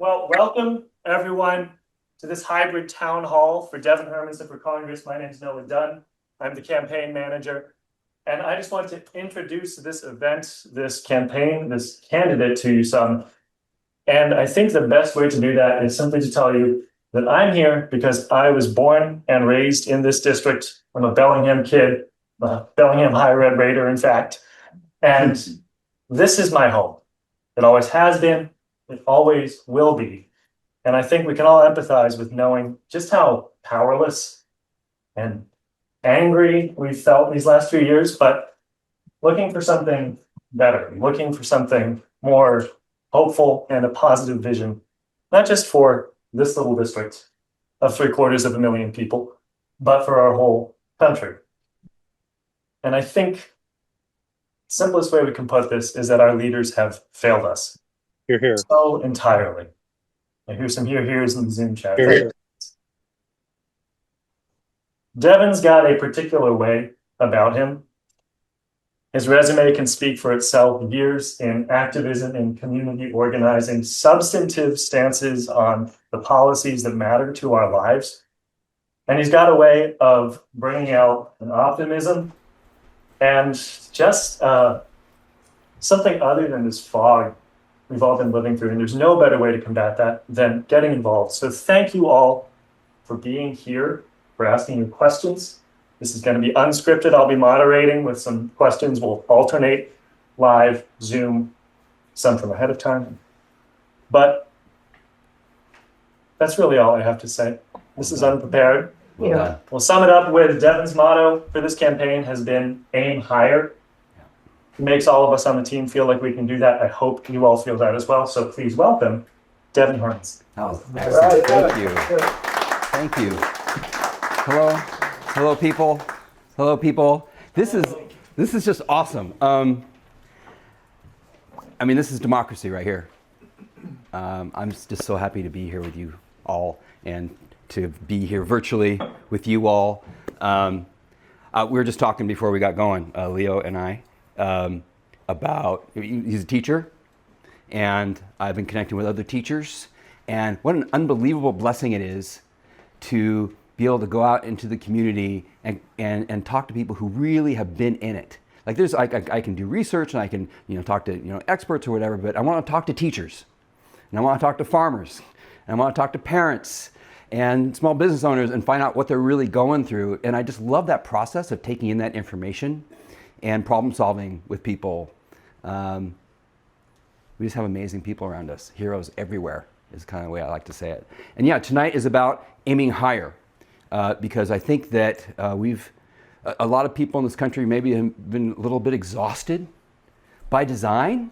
Well, welcome everyone to this hybrid town hall for Devin Hermanson for Congress. My name is Noah Dunn. I'm the campaign manager. And I just want to introduce this event, this campaign, this candidate to you some. And I think the best way to do that is simply to tell you that I'm here because I was born and raised in this district. I'm a Bellingham kid, a Bellingham Higher Ed Raider, in fact. And this is my home. It always has been. It always will be. And I think we can all empathize with knowing just how powerless and angry we've felt these last few years, but looking for something better, looking for something more hopeful and a positive vision, not just for this little district of 750,000 people, but for our whole country. And I think the simplest way we can put this is that our leaders have failed us. Here. So entirely. I hear some here's in the Zoom chat. Here. Devin's got a particular way about him. His resume can speak for itself. Years in activism and community organizing, substantive stances on the policies that matter to our lives. And he's got a way of bringing out an optimism and just something other than this fog we've all been living through. And there's no better way to combat that than getting involved. So thank you all for being here, for asking your questions. This is going to be unscripted. I'll be moderating with some questions. We'll alternate live, Zoom, some from ahead of time. But that's really all I have to say. This is unprepared. We'll sum it up with Devin's motto for this campaign has been aim higher. It makes all of us on the team feel like we can do that. I hope you all feel that as well. So please welcome Devin Hermanson. Oh, excellent. Thank you. Thank you. Hello. Hello, people. Hello, people. This is just awesome. I mean, this is democracy right here. I'm just so happy to be here with you all and to be here virtually with you all. We were just talking before we got going, Leo and I, about, he's a teacher, and I've been connecting with other teachers, and what an unbelievable blessing it is to be able to go out into the community and talk to people who really have been in it. Like I can do research and I can talk to experts or whatever, but I want to talk to teachers, and I want to talk to farmers, and I want to talk to parents and small business owners and find out what they're really going through. And I just love that process of taking in that information and problem solving with people. We just have amazing people around us, heroes everywhere is kind of the way I like to say it. And yeah, tonight is about aiming higher, because I think that a lot of people in this country maybe have been a little bit exhausted by design.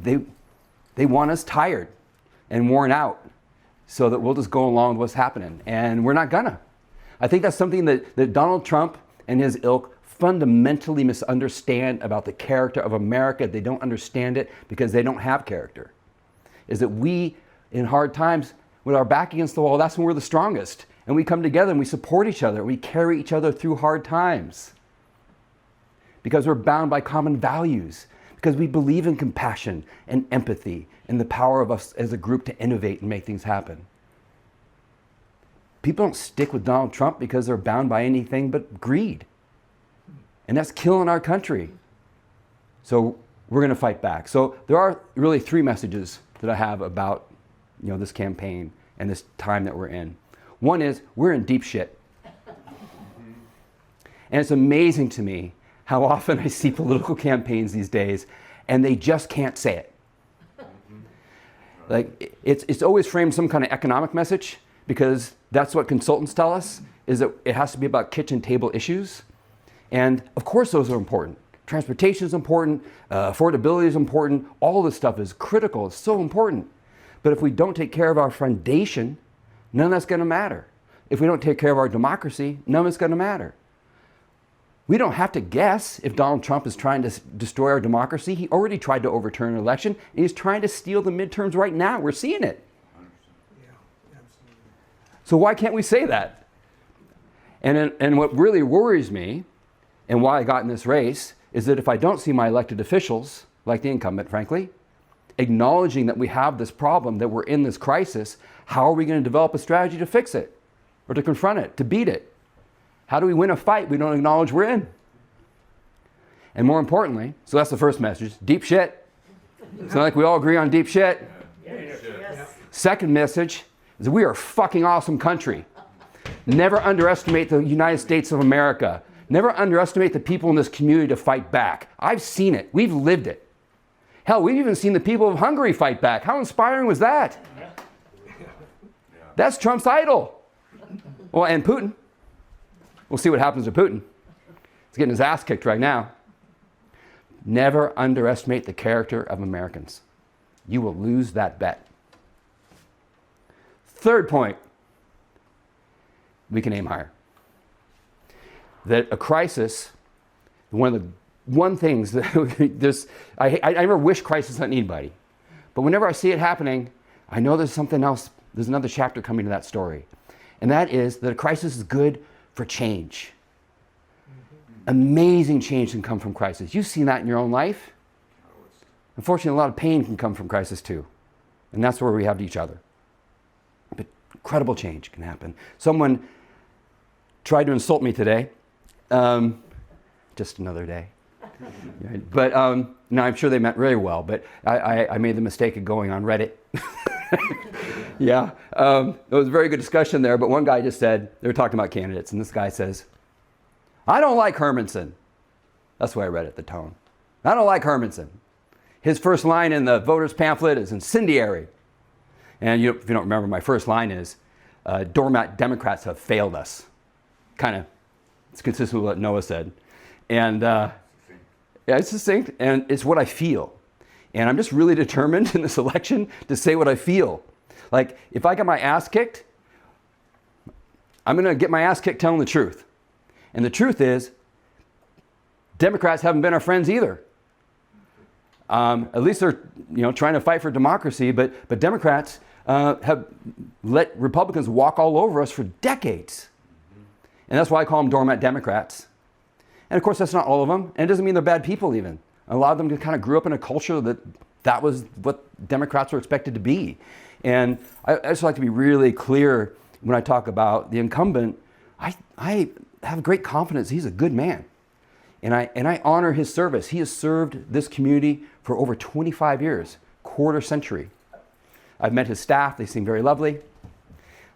They want us tired and worn out so that we'll just go along with what's happening, and we're not gonna. I think that's something that Donald Trump and his ilk fundamentally misunderstand about the character of America. They don't understand it because they don't have character. Is that we, in hard times, with our back against the wall, that's when we're the strongest. And we come together and we support each other. We carry each other through hard times. Because we're bound by common values. Because we believe in compassion and empathy and the power of us as a group to innovate and make things happen. People don't stick with Donald Trump because they're bound by anything but greed. And that's killing our country. So we're going to fight back. So there are really three messages that I have about this campaign and this time that we're in. One is we're in deep shit. And it's amazing to me how often I see political campaigns these days and they just can't say it. Like it's always framed some kind of economic message, because that's what consultants tell us, is that it has to be about kitchen table issues. And of course those are important. Transportation is important, affordability is important, all this stuff is critical, it's so important. But if we don't take care of our foundation, none of that's gonna matter. If we don't take care of our democracy, none of it's gonna matter. We don't have to guess if Donald Trump is trying to destroy our democracy. He already tried to overturn an election, and he's trying to steal the midterms right now. We're seeing it. So why can't we say that? And what really worries me, and why I got in this race, is that if I don't see my elected officials, like the incumbent, frankly, acknowledging that we have this problem, that we're in this crisis, how are we going to develop a strategy to fix it or to confront it, to beat it? How do we win a fight we don't acknowledge we're in? And more importantly, so that's the first message, deep shit. It's not like we all agree on deep shit. Yes. Second message is that we are a fucking awesome country. Never underestimate the United States of America. Never underestimate the people in this community to fight back. I've seen it. We've lived it. Hell, we've even seen the people of Hungary fight back. How inspiring was that? That's Trump's idol. Well, and Putin. We'll see what happens to Putin. He's getting his ass kicked right now. Never underestimate the character of Americans. You will lose that bet. Third point, we can aim higher. That a crisis, one things that I never wish crisis on anybody, but whenever I see it happening, I know there's something else, there's another chapter coming to that story. And that is that a crisis is good for change. Amazing change can come from crisis. You've seen that in your own life. Unfortunately, a lot of pain can come from crisis too. And that's where we have each other. But incredible change can happen. Someone tried to insult me today. Just another day. But no, I'm sure they meant really well, but I made the mistake of going on Reddit. Yeah, it was a very good discussion there, but one guy just said, they were talking about candidates, and this guy says, I don't like Hermanson. That's the way I read it, the tone. I don't like Hermanson. His first line in the voters pamphlet is incendiary. And if you don't remember, my first line is, doormat Democrats have failed us. Kind of, it's consistent with what Noah said. And yeah, it's succinct, and it's what I feel. And I'm just really determined in this election to say what I feel. Like, if I get my ass kicked, I'm going to get my ass kicked telling the truth. And the truth is, Democrats haven't been our friends either. At least they're trying to fight for democracy, but Democrats have let Republicans walk all over us for decades. And that's why I call them doormat Democrats. And of course, that's not all of them. And it doesn't mean they're bad people even. A lot of them kind of grew up in a culture that was what Democrats were expected to be. And I just like to be really clear when I talk about the incumbent. I have great confidence he's a good man. And I honor his service. He has served this community for over 25 years, quarter century. I've met his staff. They seem very lovely.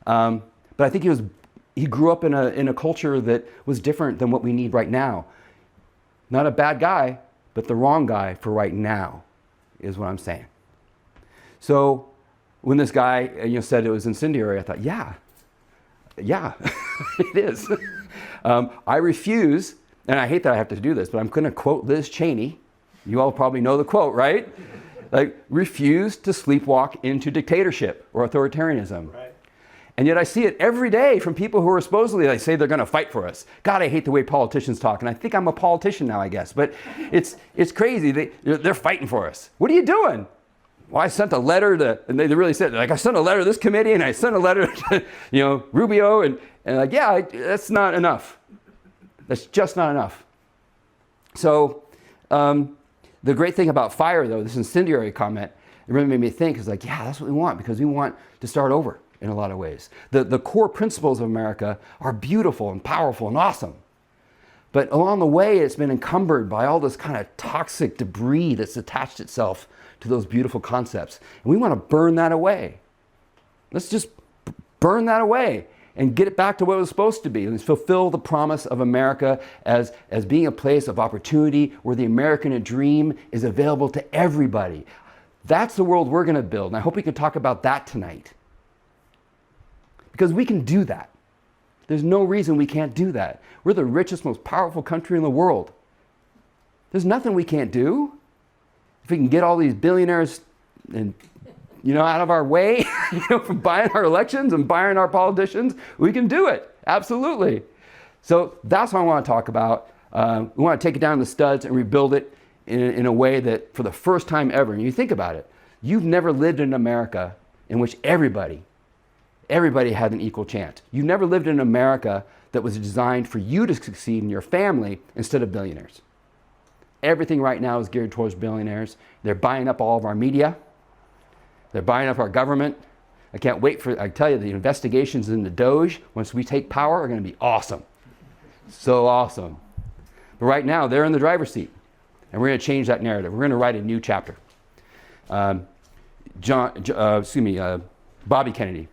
But I think he grew up in a culture that was different than what we need right now. Not a bad guy, but the wrong guy for right now is what I'm saying. So when this guy said it was incendiary, I thought, yeah, it is. I refuse, and I hate that I have to do this, but I'm going to quote Liz Cheney. You all probably know the quote, right? Like, refuse to sleepwalk into dictatorship or authoritarianism. Right. And yet I see it every day from people who are supposedly, they say they're going to fight for us. God, I hate the way politicians talk, and I think I'm a politician now, I guess. But it's crazy. They're fighting for us. What are you doing? Well, I sent a letter to, and they really said, like, I sent a letter to this committee, and I sent a letter to, Rubio, and like, yeah, that's not enough. That's just not enough. So the great thing about fire, though, this incendiary comment, it really made me think, is like, yeah, that's what we want, because we want to start over in a lot of ways. The core principles of America are beautiful and powerful and awesome. But along the way, it's been encumbered by all this kind of toxic debris that's attached itself to those beautiful concepts. And we want to burn that away. Let's just burn that away and get it back to what it was supposed to be. Let's fulfill the promise of America as being a place of opportunity where the American dream is available to everybody. That's the world we're going to build. And I hope we can talk about that tonight. Because we can do that. There's no reason we can't do that. We're the richest, most powerful country in the world. There's nothing we can't do. If we can get all these billionaires and out of our way, from buying our elections and buying our politicians, we can do it. Absolutely. So that's what I want to talk about. We want to take it down to the studs and rebuild it in a way that, for the first time ever, and you think about it, you've never lived in America in which everybody had an equal chance. You never lived in America that was designed for you to succeed in your family instead of billionaires. Everything right now is geared towards billionaires. They're buying up all of our media. They're buying up our government. I can't wait for, I tell you, the investigations in the Doge, once we take power, are going to be awesome. So awesome. But right now, they're in the driver's seat. And we're going to change that narrative. We're going to write a new chapter. Bobby Kennedy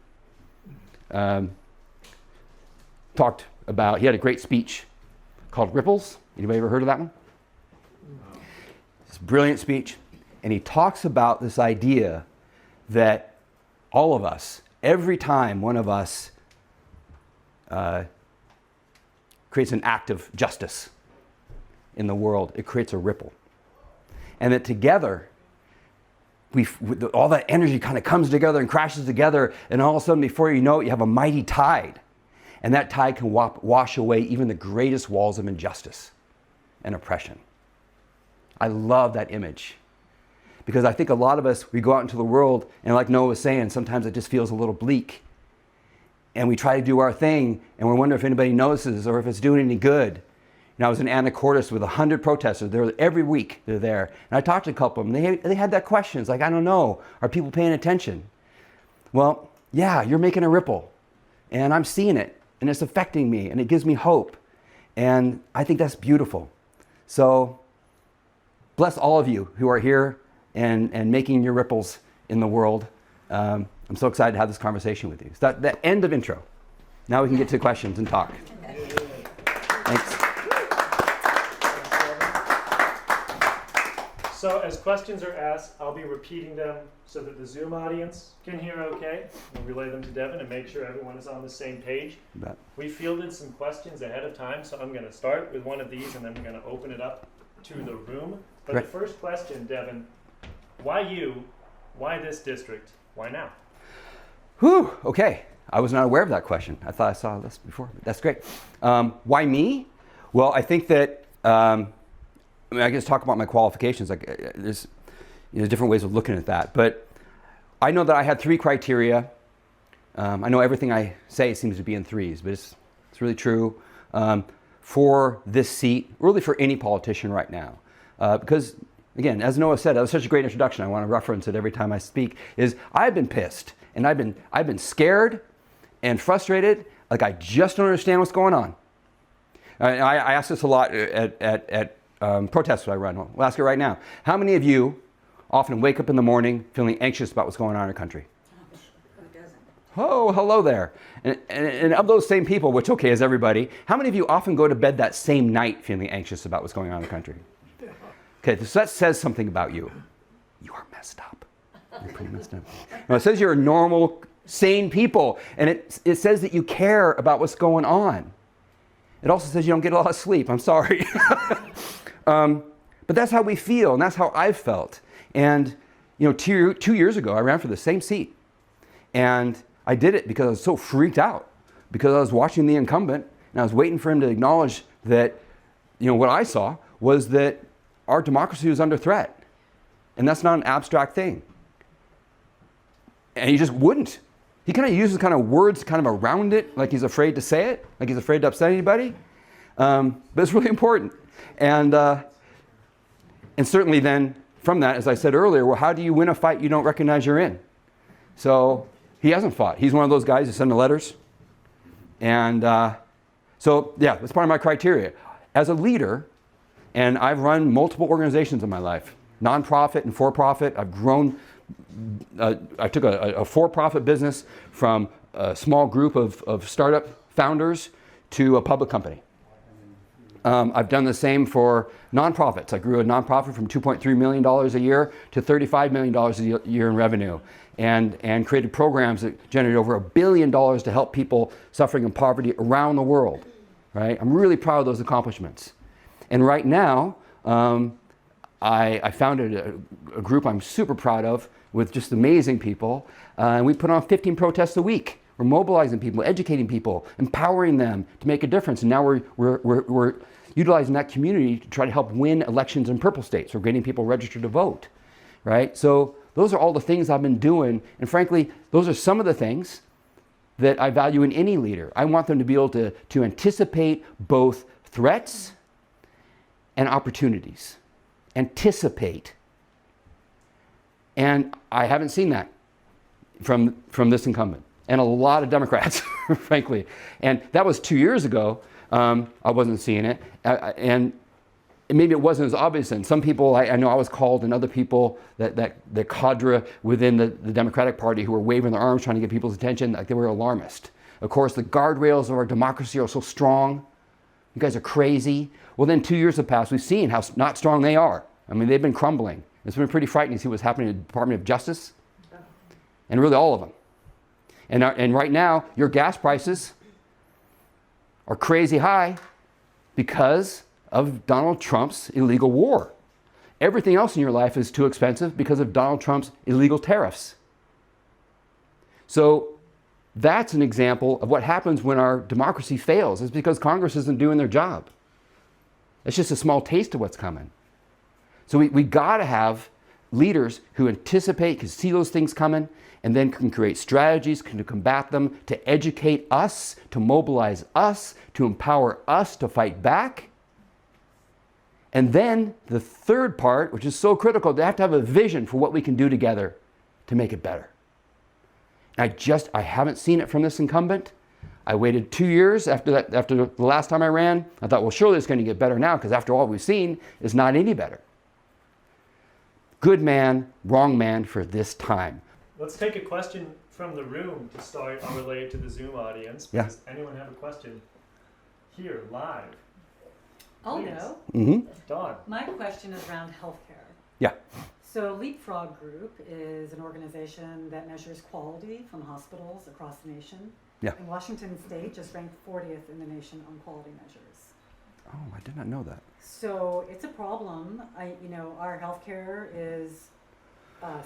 talked about, he had a great speech called Ripples. Anybody ever heard of that one? It's a brilliant speech. And he talks about this idea that all of us, every time one of us creates an act of justice in the world, it creates a ripple. And that together, all that energy kind of comes together and crashes together, and all of a sudden, before you know it, you have a mighty tide. And that tide can wash away even the greatest walls of injustice and oppression. I love that image. Because I think a lot of us, we go out into the world, and like Noah was saying, sometimes it just feels a little bleak. And we try to do our thing, and we wonder if anybody notices or if it's doing any good. And I was in Anacortes with 100 protesters. They're every week, they're there. And I talked to a couple of them. They had that question. It's like, I don't know. Are people paying attention? Well, yeah, you're making a ripple. And I'm seeing it. And it's affecting me. And it gives me hope. And I think that's beautiful. So bless all of you who are here and making your ripples in the world. I'm so excited to have this conversation with you. So that end of intro. Now we can get to questions and talk. Thanks. So as questions are asked, I'll be repeating them so that the Zoom audience can hear okay. We'll relay them to Devin and make sure everyone is on the same page. We fielded some questions ahead of time, so I'm going to start with one of these and then we're going to open it up to the room. But The first question, Devin, why you? Why this district? Why now? Whew, okay. I was not aware of that question. I thought I saw this before, but that's great. Why me? Well, I think that, I can just talk about my qualifications. Like, there's different ways of looking at that. But I know that I had 3 criteria. I know everything I say seems to be in 3s, but it's really true for this seat, really for any politician right now. Because, again, as Noah said, that was such a great introduction. I want to reference it every time I speak, is I've been pissed. And I've been scared and frustrated, like I just don't understand what's going on. I ask this a lot at protests that I run. We'll ask it right now. How many of you often wake up in the morning feeling anxious about what's going on in our country? Who doesn't? Oh, hello there. And of those same people, which okay is everybody, how many of you often go to bed that same night feeling anxious about what's going on in the country? Okay, so that says something about you. You are messed up. You're pretty messed up. Now, it says you're a normal, sane people, and it says that you care about what's going on. It also says you don't get a lot of sleep. I'm sorry. But that's how we feel, and that's how I've felt. And 2 years ago, I ran for the same seat. And I did it because I was so freaked out, because I was watching the incumbent, and I was waiting for him to acknowledge that, what I saw was that our democracy was under threat. And that's not an abstract thing. And he just wouldn't. He kind of uses kind of words kind of around it, like he's afraid to say it, like he's afraid to upset anybody. But it's really important. And certainly then, from that, as I said earlier, well, how do you win a fight you don't recognize you're in? So he hasn't fought. He's one of those guys who send the letters. And so, yeah, that's part of my criteria. As a leader, and I've run multiple organizations in my life, nonprofit and for-profit. I've grown. I took a for-profit business from a small group of startup founders to a public company. I've done the same for nonprofits. I grew a nonprofit from $2.3 million a year to $35 million a year in revenue, and created programs that generated over $1 billion to help people suffering in poverty around the world. Right? I'm really proud of those accomplishments. And right now, I founded a group I'm super proud of with just amazing people, and we put on 15 protests a week. We're mobilizing people, educating people, empowering them to make a difference. And now we're utilizing that community to try to help win elections in purple states. We're getting people registered to vote, right? So those are all the things I've been doing. And frankly, those are some of the things that I value in any leader. I want them to be able to anticipate both threats and opportunities. Anticipate. And I haven't seen that from this incumbent, and a lot of Democrats, frankly. And that was 2 years ago. I wasn't seeing it, and maybe it wasn't as obvious. And some people, I know I was called, and other people, the cadre within the Democratic Party who were waving their arms trying to get people's attention, like they were alarmist. Of course, the guardrails of our democracy are so strong. You guys are crazy. Well, then 2 years have passed. We've seen how not strong they are. I mean, they've been crumbling. It's been pretty frightening to see what's happening in the Department of Justice, and really all of them. And right now, your gas prices are crazy high because of Donald Trump's illegal war. Everything else in your life is too expensive because of Donald Trump's illegal tariffs. So that's an example of what happens when our democracy fails. It's because Congress isn't doing their job. It's just a small taste of what's coming. So we got to have leaders who anticipate, can see those things coming, and then can create strategies to combat them, to educate us, to mobilize us, to empower us to fight back. And then the third part, which is so critical, they have to have a vision for what we can do together to make it better. And I haven't seen it from this incumbent. I waited 2 years after the last time I ran. I thought, well, surely it's going to get better now, because after all we've seen, it's not any better. Good man, wrong man for this time. Let's take a question from the room to start unrelated to the Zoom audience. Yeah. Does anyone have a question here, live? I'll Please. go. Mm-hmm. Dawn. My question is around healthcare. Yeah. So Leapfrog Group is an organization that measures quality from hospitals across the nation. Yeah. And Washington State just ranked 40th in the nation on quality measures. Oh, I did not know that. So it's a problem. Our healthcare is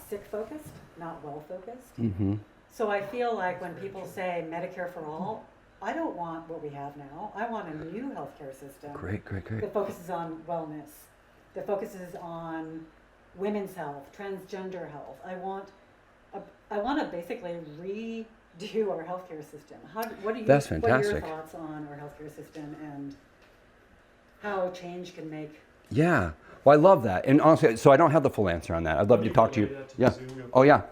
sick focused, not well focused. Mm-hmm. So I feel like when people say Medicare for all, I don't want what we have now. I want a new healthcare system. Great. That focuses on wellness, that focuses on women's health, transgender health. I want to basically redo our healthcare system. What are That's your fantastic. thoughts on our healthcare system and how change can make? Yeah. Well, I love that. And honestly, so I don't have the full answer on that. I'd love to talk to you. Yeah. Oh, yeah.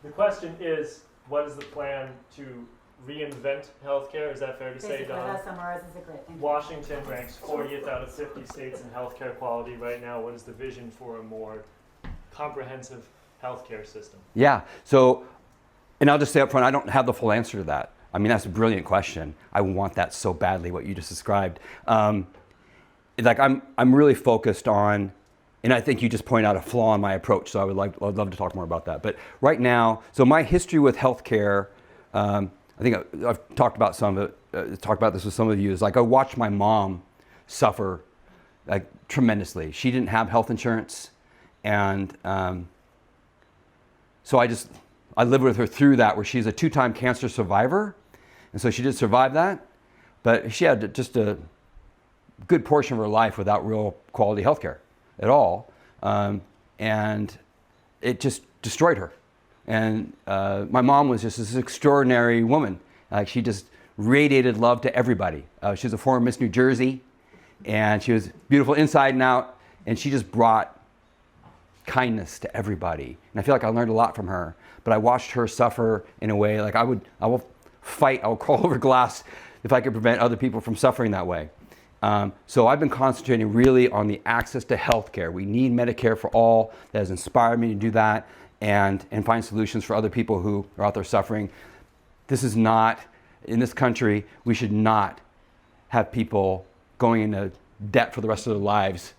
The question is, what is the plan to reinvent healthcare? Is that fair to say, Basically, Don? that summarizes it great. Thank you. Washington ranks 40th out of 50 states in healthcare quality right now. What is the vision for a more comprehensive healthcare system? Yeah. So, and I'll just say up front, I don't have the full answer to that. I mean, that's a brilliant question. I want that so badly, what you just described. I'm really focused on, and I think you just point out a flaw in my approach, so I'd love to talk more about that. But right now, so my history with healthcare, I think I've talked about some of it, talked about this with some of you, is like I watched my mom suffer like tremendously. She didn't have health insurance, and so I lived with her through that, where she's a 2-time cancer survivor, and so she did survive that, but she had just a good portion of her life without real quality health care at all, and it just destroyed her. And my mom was just this extraordinary woman. She just radiated love to everybody. She was a former Miss New Jersey, and she was beautiful inside and out, and she just brought kindness to everybody. And I feel like I learned a lot from her, but I watched her suffer in a way, like I will crawl over glass if I could prevent other people from suffering that way. So I've been concentrating really on the access to health care. We need Medicare for all. That has inspired me to do that and find solutions for other people who are out there suffering. This is not, in this country, we should not have people going into debt for the rest of their lives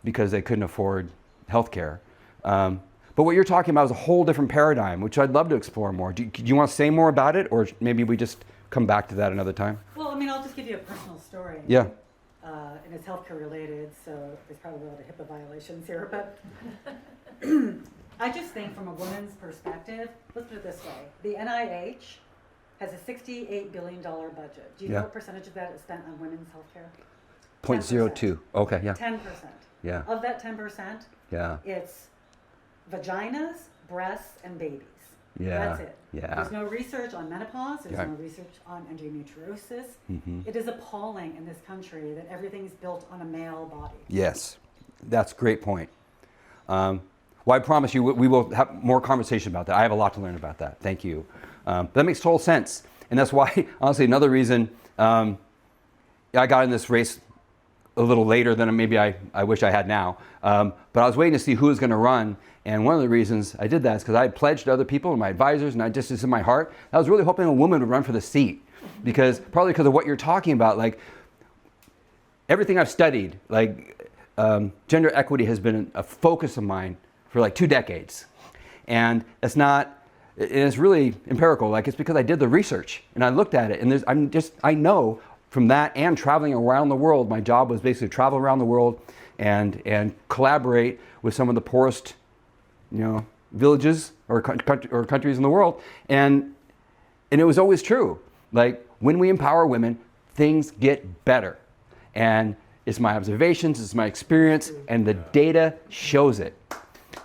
because they couldn't afford health care. But what you're talking about is a whole different paradigm, which I'd love to explore more. Do you want to say more about it, or maybe we just come back to that another time? Well, I'll just give you a personal story. Yeah. And it's healthcare related, so there's probably a lot of HIPAA violations here, but I just think from a woman's perspective, let's put it this way. The NIH has a $68 billion budget. Do you know what percentage of that is spent on women's healthcare? 0.02. Okay, yeah. 10%. Yeah. Of that 10%, Yeah. it's vaginas, breasts, and babies. Yeah. That's it. Yeah. There's no research on menopause. There's Yeah. no research on endometriosis. Mm-hmm. It is appalling in this country that everything is built on a male body. Yes, that's a great point. Well, I promise you, we will have more conversation about that. I have a lot to learn about that. Thank you. That makes total sense. And that's why, honestly, another reason I got in this race a little later than maybe I wish I had now. But I was waiting to see who was going to run. And one of the reasons I did that is because I had pledged to other people and my advisors, and I just in my heart, I was really hoping a woman would run for the seat. Probably because of what you're talking about. Like, everything I've studied, like gender equity has been a focus of mine for like 2 decades. And it's really empirical. Like, it's because I did the research and I looked at it, and I know from that and traveling around the world, my job was basically to travel around the world and collaborate with some of the poorest, villages or countries in the world. And it was always true. Like, when we empower women, things get better. And it's my observations, it's my experience, and the data shows it.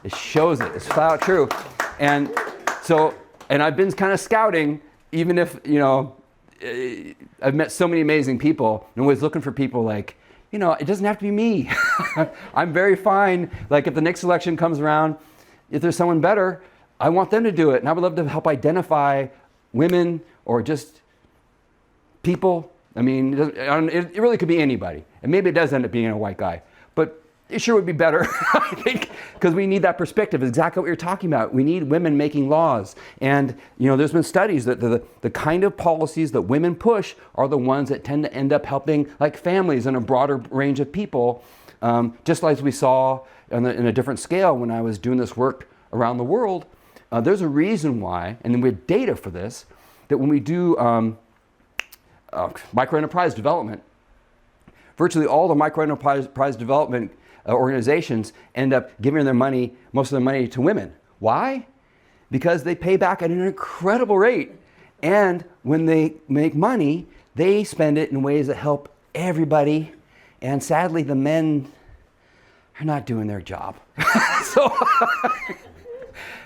It shows it. It's flat out true. And I've been kind of scouting, even if, I've met so many amazing people, and always looking for people like, it doesn't have to be me. I'm very fine. Like, if the next election comes around, if there's someone better, I want them to do it. And I would love to help identify women or just people. I mean, it really could be anybody. And maybe it does end up being a white guy. But it sure would be better, I think, because we need that perspective. Exactly what you're talking about. We need women making laws. And, there's been studies that the kind of policies that women push are the ones that tend to end up helping, like, families and a broader range of people. Just like we saw in a different scale when I was doing this work around the world. There's a reason why, and we have data for this, that when we do microenterprise development, virtually all the microenterprise development organizations end up giving most of their money to women. Why? Because they pay back at an incredible rate. And when they make money, they spend it in ways that help everybody. And sadly, the men are not doing their job. So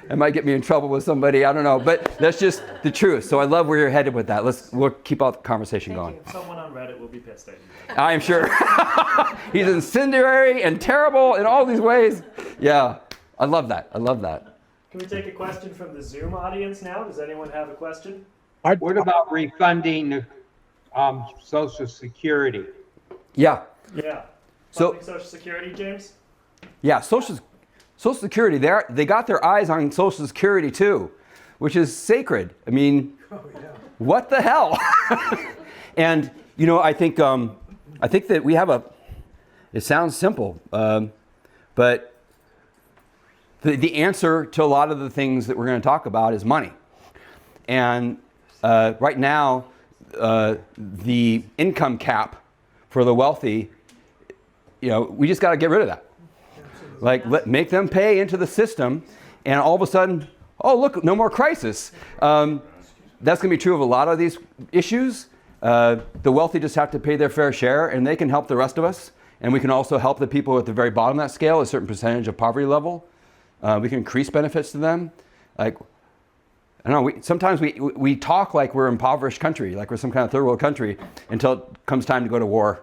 it might get me in trouble with somebody, I don't know, but that's just the truth. So I love where you're headed with that. We'll keep out the conversation going. Someone on Reddit will be pissed at you. I am sure. He's incendiary and terrible in all these ways. Yeah, I love that. Can we take a question from the Zoom audience now? Does anyone have a question? What about refunding Social Security? Yeah. So- Funding Social Security, James? Yeah, Social Security, they got their eyes on Social Security too, which is sacred. I mean, what the hell? And, I think that we have it sounds simple, but the answer to a lot of the things that we're going to talk about is money. And right now, the income cap for the wealthy, we just got to get rid of that. Like, make them pay into the system, and all of a sudden, oh, look, no more crisis. That's going to be true of a lot of these issues. The wealthy just have to pay their fair share, and they can help the rest of us. And we can also help the people at the very bottom of that scale, a certain percentage of poverty level. We can increase benefits to them. Like, I don't know, sometimes we talk like we're an impoverished country, like we're some kind of third world country, until it comes time to go to war.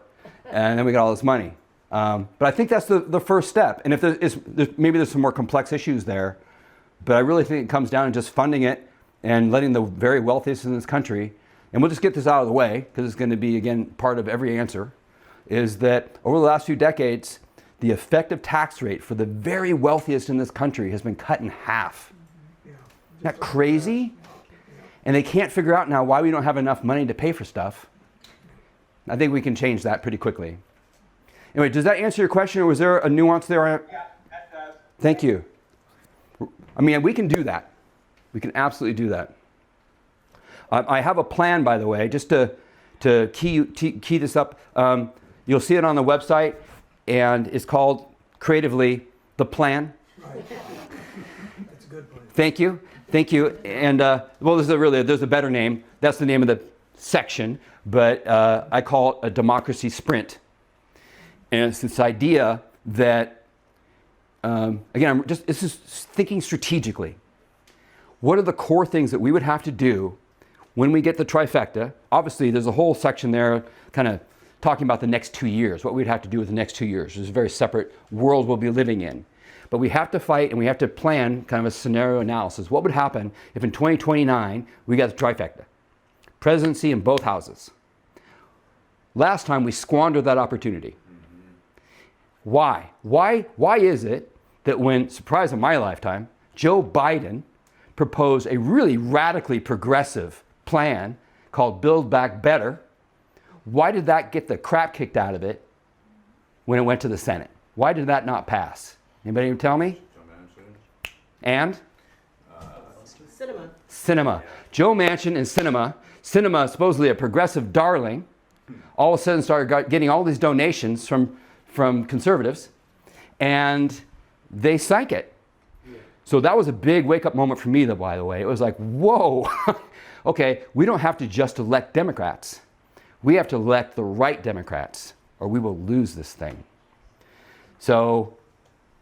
And then we got all this money. But I think that's the first step. And if maybe there's some more complex issues there, but I really think it comes down to just funding it and letting the very wealthiest in this country, and we'll just get this out of the way because it's going to be, again, part of every answer, is that over the last few decades, the effective tax rate for the very wealthiest in this country has been cut in half. Isn't that crazy? And they can't figure out now why we don't have enough money to pay for stuff. I think we can change that pretty quickly. Anyway, does that answer your question, or was there a nuance there? Yeah, that does. Thank you. I mean, we can do that. We can absolutely do that. I have a plan, by the way, just to key this up. You'll see it on the website, and it's called, creatively, The Plan. Right. That's a good plan. Thank you. And, well, there's a better name. That's the name of the section, but I call it a democracy sprint. And it's this idea that, again, it's just thinking strategically. What are the core things that we would have to do when we get the trifecta? Obviously, there's a whole section there kind of talking about the next 2 years, what we'd have to do with the next 2 years. There's a very separate world we'll be living in. but we have to fight and we have to plan kind of a scenario analysis. What would happen if in 2029 we got the trifecta? Presidency in both houses. Last time we squandered that opportunity. Why? Why is it that when, surprise of my lifetime, Joe Biden proposed a really radically progressive plan called Build Back Better, why did that get the crap kicked out of it when it went to the Senate? Why did that not pass? Anybody tell me? And? Cinema. Joe Manchin and Cinema. Cinema, supposedly a progressive darling, all of a sudden started getting all these donations from conservatives, and they sank it. So that was a big wake-up moment for me, though, by the way. It was like, whoa, okay, we don't have to just elect Democrats. We have to elect the right Democrats, or we will lose this thing. So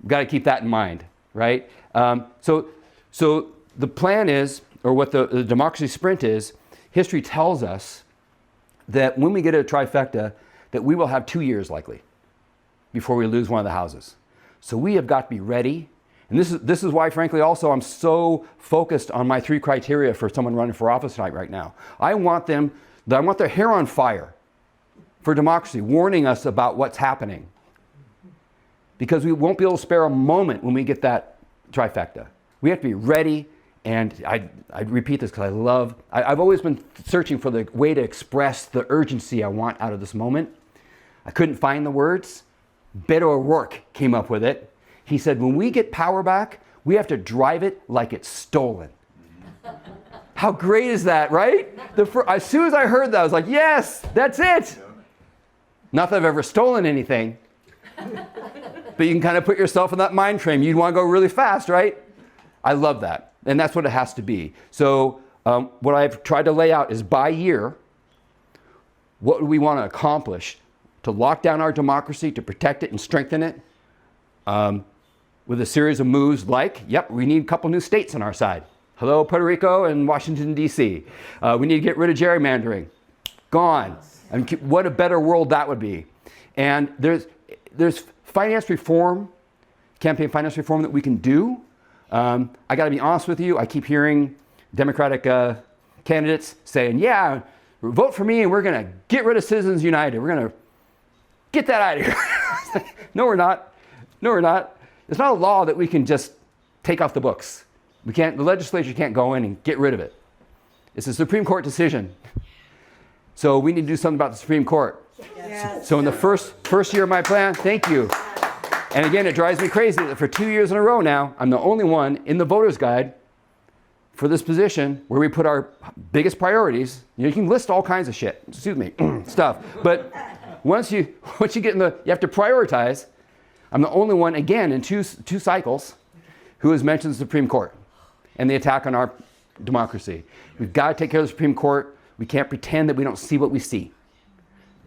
we've got to keep that in mind, right? So the plan is, or what the democracy sprint is, history tells us that when we get a trifecta, that we will have 2 years likely before we lose one of the houses. So we have got to be ready. And this is why, frankly, also I'm so focused on my 3 criteria for someone running for office tonight right now. I want their hair on fire for democracy, warning us about what's happening. Because we won't be able to spare a moment when we get that trifecta. We have to be ready. And I repeat this because I've always been searching for the way to express the urgency I want out of this moment. I couldn't find the words. Beto O'Rourke came up with it. He said, when we get power back, we have to drive it like it's stolen. How great is that, right? As soon as I heard that, I was like, yes, that's it. Not that I've ever stolen anything, but you can kind of put yourself in that mind frame. You'd want to go really fast, right? I love that. And that's what it has to be. So what I've tried to lay out is by year, what do we want to accomplish to lock down our democracy, to protect it and strengthen it, with a series of moves like, yep, we need a couple new states on our side. Hello, Puerto Rico and Washington, D.C. We need to get rid of gerrymandering. Gone. I mean, what a better world that would be. And there's finance reform, campaign finance reform that we can do. I got to be honest with you. I keep hearing Democratic candidates saying, yeah, vote for me and we're going to get rid of Citizens United. We're going to get that out of here. No, we're not. No, we're not. It's not a law that we can just take off the books. The legislature can't go in and get rid of it. It's a Supreme Court decision. So we need to do something about the Supreme Court. Yes. So in the first year of my plan, thank you. And again, it drives me crazy that for 2 years in a row now, I'm the only one in the voter's guide for this position where we put our biggest priorities. You can list all kinds of shit, stuff. But once you get you have to prioritize. I'm the only one, again, in two cycles who has mentioned the Supreme Court and the attack on our democracy. We've got to take care of the Supreme Court. We can't pretend that we don't see what we see.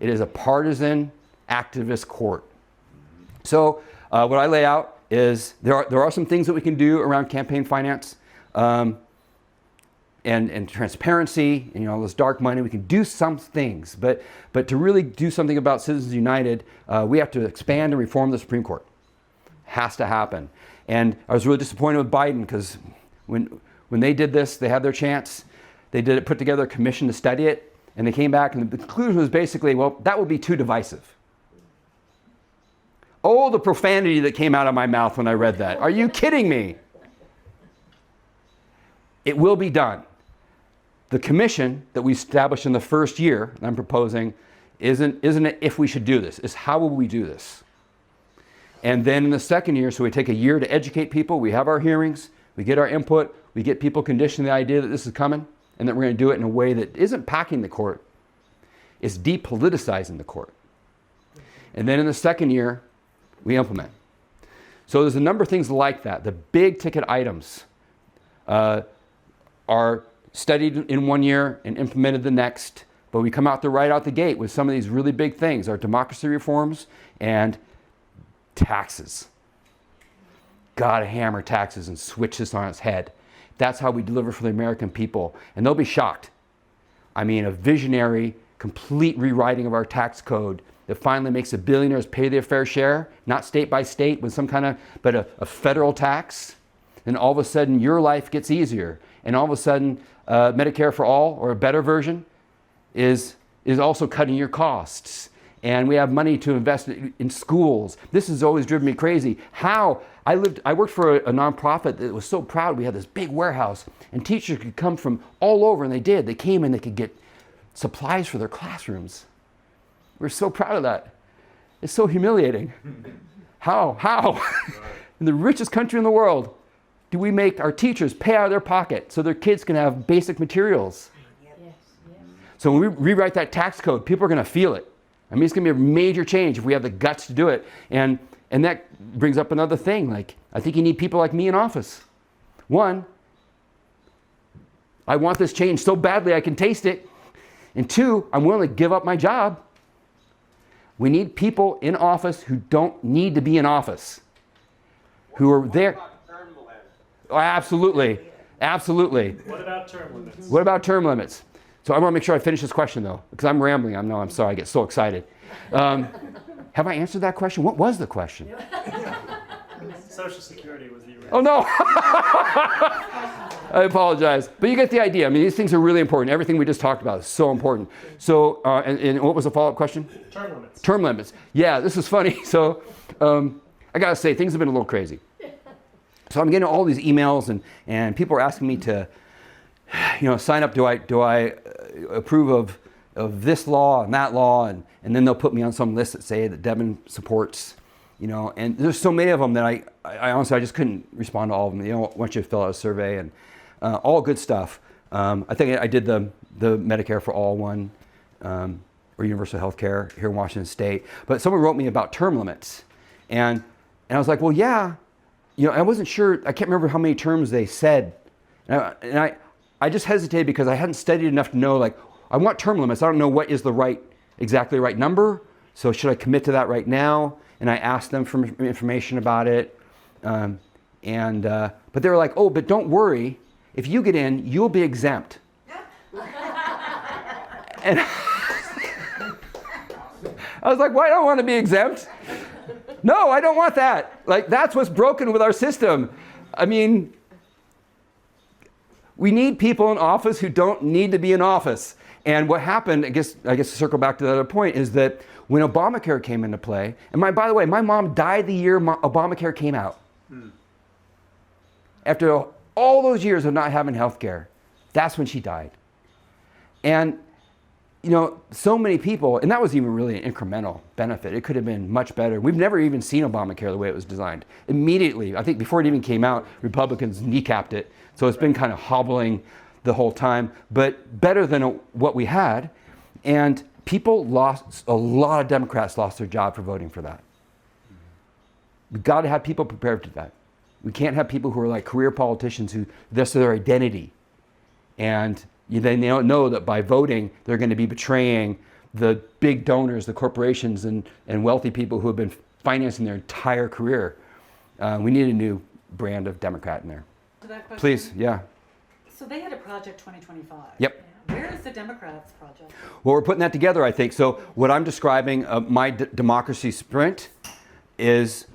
It is a partisan, activist court. So what I lay out is there are some things that we can do around campaign finance and transparency and all this dark money. We can do some things, but to really do something about Citizens United, we have to expand and reform the Supreme Court. Has to happen. And I was really disappointed with Biden because when they did this, they had their chance. They put together a commission to study it, and they came back, and the conclusion was basically, well, that would be too divisive. Oh, the profanity that came out of my mouth when I read that. Are you kidding me? It will be done. The commission that we established in the first year, and I'm proposing, isn't it if we should do this, it's how will we do this? And then in the second year, so we take a year to educate people, we have our hearings, we get our input, we get people conditioned to the idea that this is coming, and that we're going to do it in a way that isn't packing the court, it's depoliticizing the court. And then in the second year, we implement. So there's a number of things like that. The big ticket items are studied in 1 year and implemented the next, but we come out right out the gate with some of these really big things, our democracy reforms and taxes. Gotta hammer taxes and switch this on its head. That's how we deliver for the American people. And they'll be shocked. I mean, a visionary, complete rewriting of our tax code that finally makes the billionaires pay their fair share, not state by state with some kind of, but a federal tax. And all of a sudden your life gets easier. And all of a sudden Medicare for all, or a better version, is also cutting your costs. And we have money to invest in schools. This has always driven me crazy. I worked for a nonprofit that was so proud. We had this big warehouse, and teachers could come from all over, and they did. They came and they could get supplies for their classrooms. We're so proud of that. It's so humiliating. How? In the richest country in the world, do we make our teachers pay out of their pocket so their kids can have basic materials? So when we rewrite that tax code, people are going to feel it. I mean, it's going to be a major change if we have the guts to do it. And that brings up another thing. Like, I think you need people like me in office. One, I want this change so badly I can taste it. And two, I'm willing to give up my job. We need people in office who don't need to be in office, who are there. Oh, absolutely. What about term limits? What about term limits? So I want to make sure I finish this question, though, because I'm rambling. I'm sorry. I get so excited. Have I answered that question? What was the question? Social Security was the original. Oh, no. I apologize. But you get the idea. I mean, these things are really important. Everything we just talked about is so important. So, and what was the follow-up question? Term limits. Term limits. Yeah, this is funny. So I got to say, things have been a little crazy. So I'm getting all these emails, and people are asking me to, sign up. Do I approve of this law and that law? And then they'll put me on some list that say that Devin supports, and there's so many of them that I honestly, I just couldn't respond to all of them. I want you to fill out a survey and all good stuff. I think I did the Medicare for all one, or universal health care here in Washington State. But someone wrote me about term limits. And I was like, well, yeah. I wasn't sure. I can't remember how many terms they said. And I just hesitated because I hadn't studied enough to know, like, I want term limits. I don't know what is exactly the right number. So should I commit to that right now? And I asked them for information about it. But they were like, oh, but don't worry. If you get in, you'll be exempt. And I was like, well, I don't want to be exempt. No, I don't want that. Like, that's what's broken with our system. I mean, we need people in office who don't need to be in office. And what happened, I guess to circle back to the other point, is that when Obamacare came into play, and by the way, my mom died the year Obamacare came out. After all those years of not having health care, that's when she died. And so many people, and that was even really an incremental benefit. It could have been much better. We've never even seen Obamacare the way it was designed. Immediately, I think before it even came out, Republicans kneecapped it. So it's been kind of hobbling the whole time, but better than what we had. And a lot of Democrats lost their job for voting for that. We've got to have people prepared for that. We can't have people who are like career politicians who this is their identity. And they don't know that by voting, they're going to be betraying the big donors, the corporations, and wealthy people who have been financing their entire career. We need a new brand of Democrat in there. To that question, Please, yeah. So they had a Project 2025. Yep. Where is the Democrats' project? Well, we're putting that together, I think. So what I'm describing, my democracy sprint, is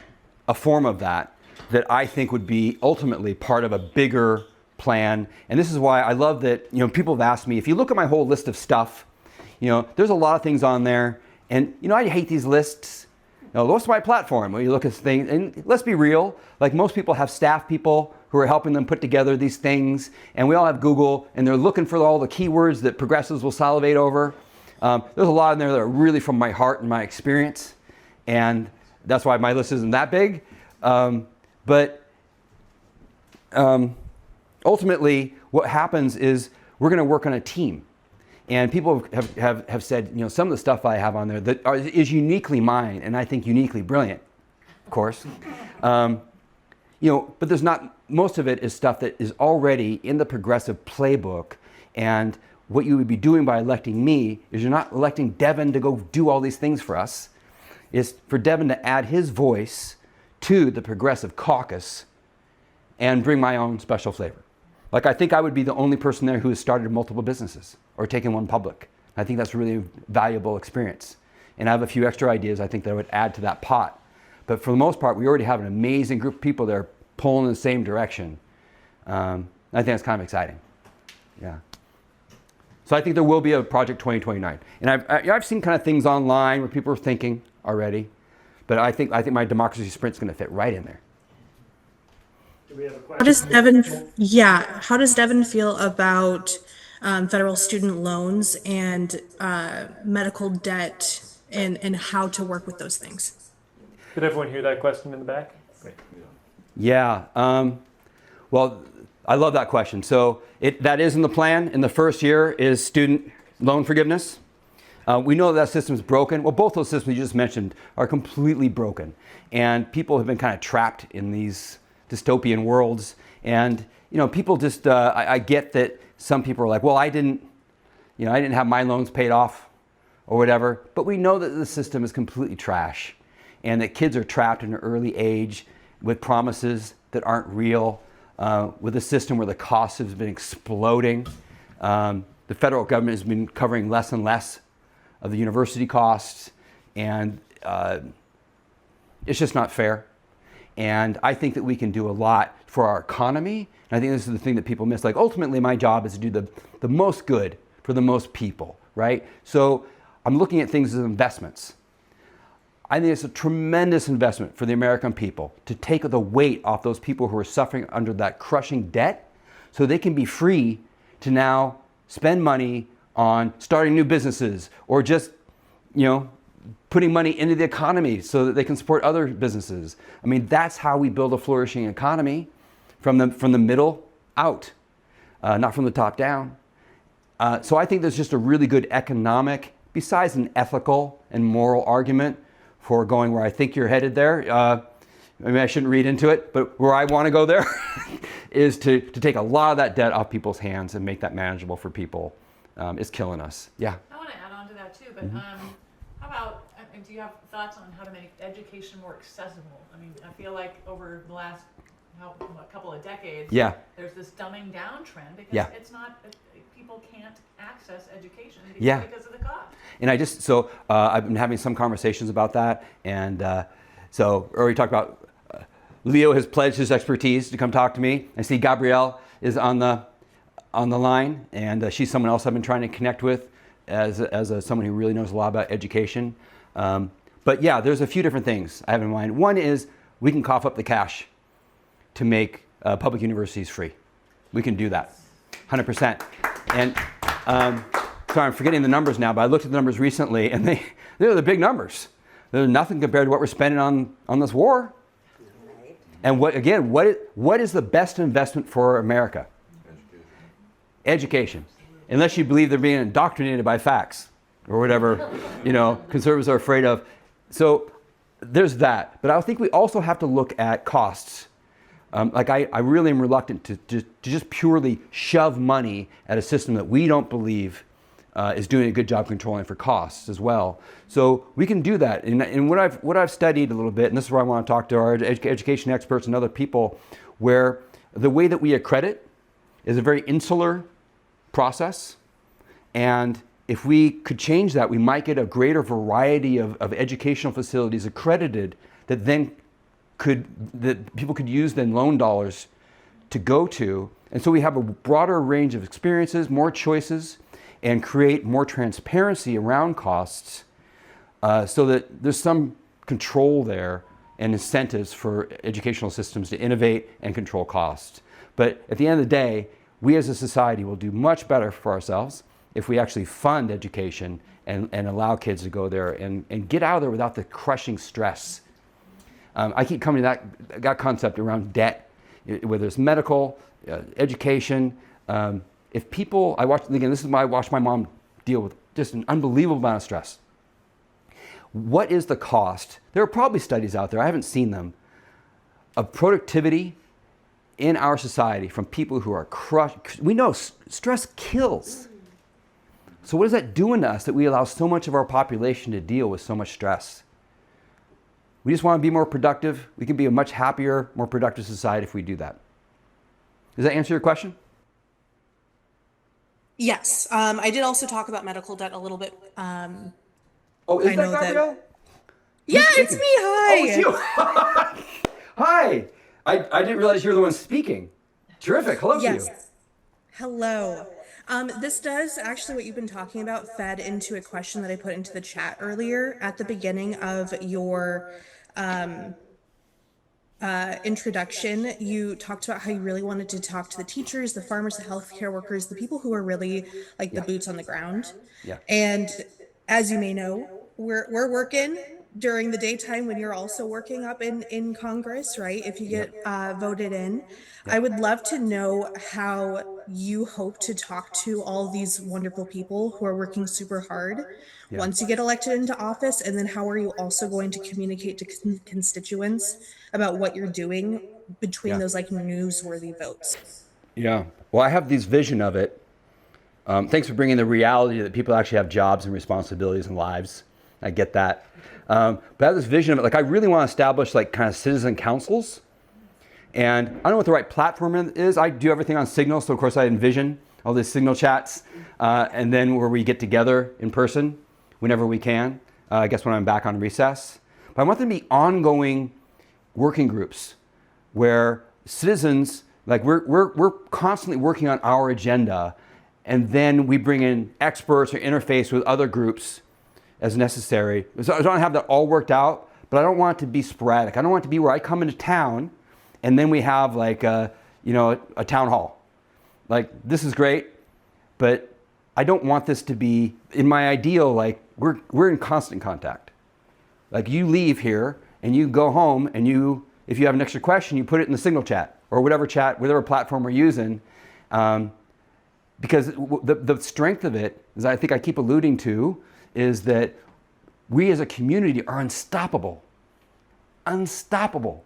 a form of that I think would be ultimately part of a bigger plan. And this is why I love that, people have asked me, if you look at my whole list of stuff, there's a lot of things on there. And, I hate these lists. What's my platform? When you look at things, and let's be real, like most people have staff people who are helping them put together these things. And we all have Google, and they're looking for all the keywords that progressives will salivate over. There's a lot in there that are really from my heart and my experience. And that's why my list isn't that big. But ultimately, what happens is we're going to work on a team. And people have said, some of the stuff I have on there that is uniquely mine, and I think uniquely brilliant, of course. But there's not, most of it is stuff that is already in the progressive playbook. And what you would be doing by electing me is you're not electing Devin to go do all these things for us. It's for Devin to add his voice to the progressive caucus and bring my own special flavor. Like, I think I would be the only person there who has started multiple businesses or taken one public. I think that's a really valuable experience. and I have a few extra ideas I think that I would add to that pot. But for the most part, we already have an amazing group of people that are pulling in the same direction. I think that's kind of exciting. Yeah. So I think there will be a Project 2029. And I've seen kind of things online where people are thinking already, but I think my democracy sprint is going to fit right in there. Do we have a question? How does Devin feel about federal student loans and medical debt and how to work with those things? Did everyone hear that question in the back? Great. Yeah. Well, I love that question. So that is in the plan. In the first year is student loan forgiveness. We know that system is broken. Well, both those systems you just mentioned are completely broken. And people have been kind of trapped in these dystopian worlds. And, people just, I get that some people are like, well, I didn't have my loans paid off or whatever. But we know that the system is completely trash and that kids are trapped in an early age with promises that aren't real, with a system where the costs have been exploding. The federal government has been covering less and less of the university costs, and it's just not fair. And I think that we can do a lot for our economy. And I think this is the thing that people miss. Like, ultimately, my job is to do the most good for the most people, right? So I'm looking at things as investments. I think it's a tremendous investment for the American people to take the weight off those people who are suffering under that crushing debt so they can be free to now spend money on starting new businesses or just, putting money into the economy so that they can support other businesses. I mean, that's how we build a flourishing economy, from the middle out, not from the top down. So I think there's just a really good economic, besides an ethical and moral argument for going where I think you're headed there. Maybe I shouldn't read into it, but where I want to go there is to take a lot of that debt off people's hands and make that manageable for people. It's killing us. Yeah. I want to add on to that too, but how about, do you have thoughts on how to make education more accessible? I mean, I feel like over the last couple of decades, there's this dumbing down trend because it's not, people can't access education because of the cost. And I've been having some conversations about that, and so already talked about Leo has pledged his expertise to come talk to me. I see Gabrielle is on the line, and she's someone else I've been trying to connect with as someone who really knows a lot about education. But yeah, there's a few different things I have in mind. One is we can cough up the cash to make public universities free. We can do that, 100%. And sorry, I'm forgetting the numbers now, but I looked at the numbers recently, and they're the big numbers. They're nothing compared to what we're spending on this war. And what is the best investment for America? Education. Unless you believe they're being indoctrinated by facts or whatever, conservatives are afraid of. So there's that. But I think we also have to look at costs. I really am reluctant to just purely shove money at a system that we don't believe is doing a good job controlling for costs as well. So we can do that. And what I've studied a little bit, and this is where I want to talk to our education experts and other people, where the way that we accredit is a very insular process. And if we could change that, we might get a greater variety of educational facilities accredited that people could use loan dollars to go to. And so we have a broader range of experiences, more choices, and create more transparency around costs so that there's some control there and incentives for educational systems to innovate and control costs. But at the end of the day, we as a society will do much better for ourselves if we actually fund education and allow kids to go there and get out of there without the crushing stress. I keep coming to that concept around debt, whether it's medical, education. If people, this is why I watched my mom deal with just an unbelievable amount of stress. What is the cost? There are probably studies out there, I haven't seen them, of productivity in our society from people who are crushed. We know stress kills. So what is that doing to us that we allow so much of our population to deal with so much stress? We just want to be more productive. We can be a much happier, more productive society if we do that. Does that answer your question? Yes. I did also talk about medical debt a little bit Oh, is I that know that- Gabrielle? Yeah, it's me. Hi. Oh, it's you. Hi. I didn't realize you were the one speaking. Terrific. Hello to you. Yes. Hello. This does actually what you've been talking about fed into a question that I put into the chat earlier at the beginning of your introduction. You talked about how you really wanted to talk to the teachers, the farmers, the healthcare workers, the people who are really like the boots on the ground. Yeah. And as you may know, we're working during the daytime when you're also working up in Congress, right? If you get voted in. I would love to know how you hope to talk to all these wonderful people who are working super hard once you get elected into office, and then how are you also going to communicate to constituents about what you're doing between those like newsworthy votes? Yeah. Well, I have this vision of it. Thanks for bringing the reality that people actually have jobs and responsibilities and lives. I get that. But I have this vision of it. Like, I really want to establish like kind of citizen councils. And I don't know what the right platform is. I do everything on Signal. So of course I envision all these Signal chats. And then where we get together in person whenever we can. I guess when I'm back on recess. But I want them to be ongoing working groups where citizens, like we're constantly working on our agenda, and then we bring in experts or interface with other groups as necessary. So I don't have that all worked out, but I don't want it to be sporadic. I don't want it to be where I come into town and then we have like a town hall. Like, this is great, but I don't want this to be, in my ideal, like we're in constant contact. Like, you leave here and you go home and if you have an extra question, you put it in the Signal chat or whatever platform we're using. Because the strength of it, as I think I keep alluding to, is that we as a community are unstoppable. Unstoppable.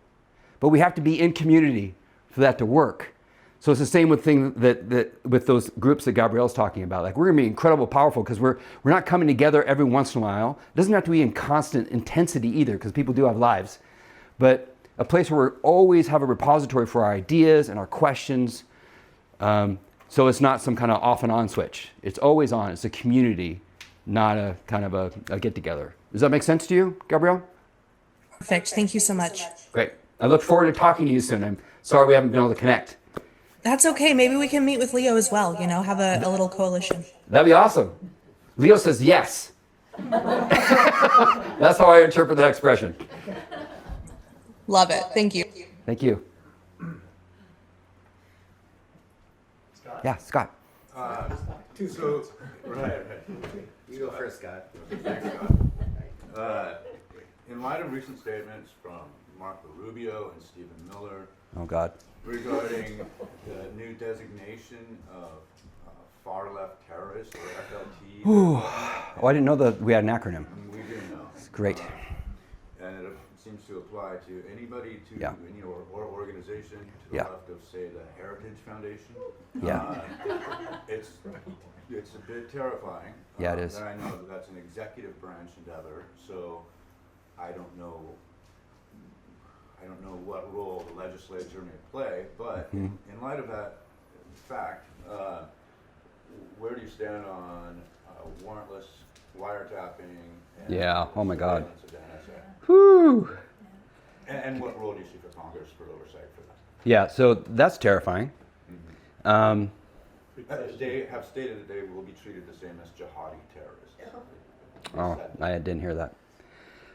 But we have to be in community for that to work. So it's the same with with those groups that Gabrielle's talking about. Like, we're gonna be incredibly powerful because we're not coming together every once in a while. It doesn't have to be in constant intensity either, because people do have lives. But a place where we always have a repository for our ideas and our questions. So it's not some kind of off and on switch. It's always on. It's a community, not a kind of a get together. Does that make sense to you, Gabrielle? Perfect. Thank you so much. Great. I look forward to talking to you soon. I'm sorry we haven't been able to connect. That's okay. Maybe we can meet with Leo as well, have a little coalition. That'd be awesome. Leo says yes. That's how I interpret that expression. Love it. Thank you. Thank you. Scott? Yeah, Scott. So, right. You go first, Scott. Thanks, Scott. In light of recent statements from Marco Rubio and Stephen Miller Oh, God. regarding the new designation of far-left terrorist, or FLT. Oh, I didn't know that we had an acronym. We didn't know. It's great. And it seems to apply to anybody, to Yeah. any or organization to the Yeah. left of, say, the Heritage Foundation. Yeah. It's a bit terrifying. Yeah, it is. And I know that that's an executive branch endeavor, so I don't know what role the legislature may play, but in light of that fact, where do you stand on warrantless wiretapping? And Yeah, oh my God. surveillance of the NSA? Whew. And what role do you see for Congress for oversight for that? Yeah, so that's terrifying. They have stated that they will be treated the same as jihadi terrorists. Oh, I didn't hear that.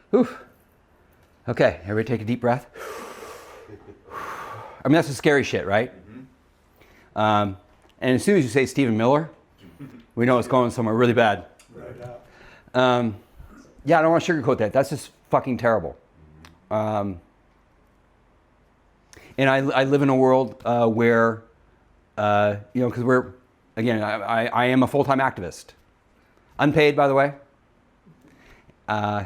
Whew. Okay, everybody take a deep breath. I mean, that's the scary shit, right? And as soon as you say Stephen Miller, we know it's going somewhere really bad. Yeah, I don't want to sugarcoat that. That's just fucking terrible. And I live in a world where, because I am a full-time activist. Unpaid, by the way. And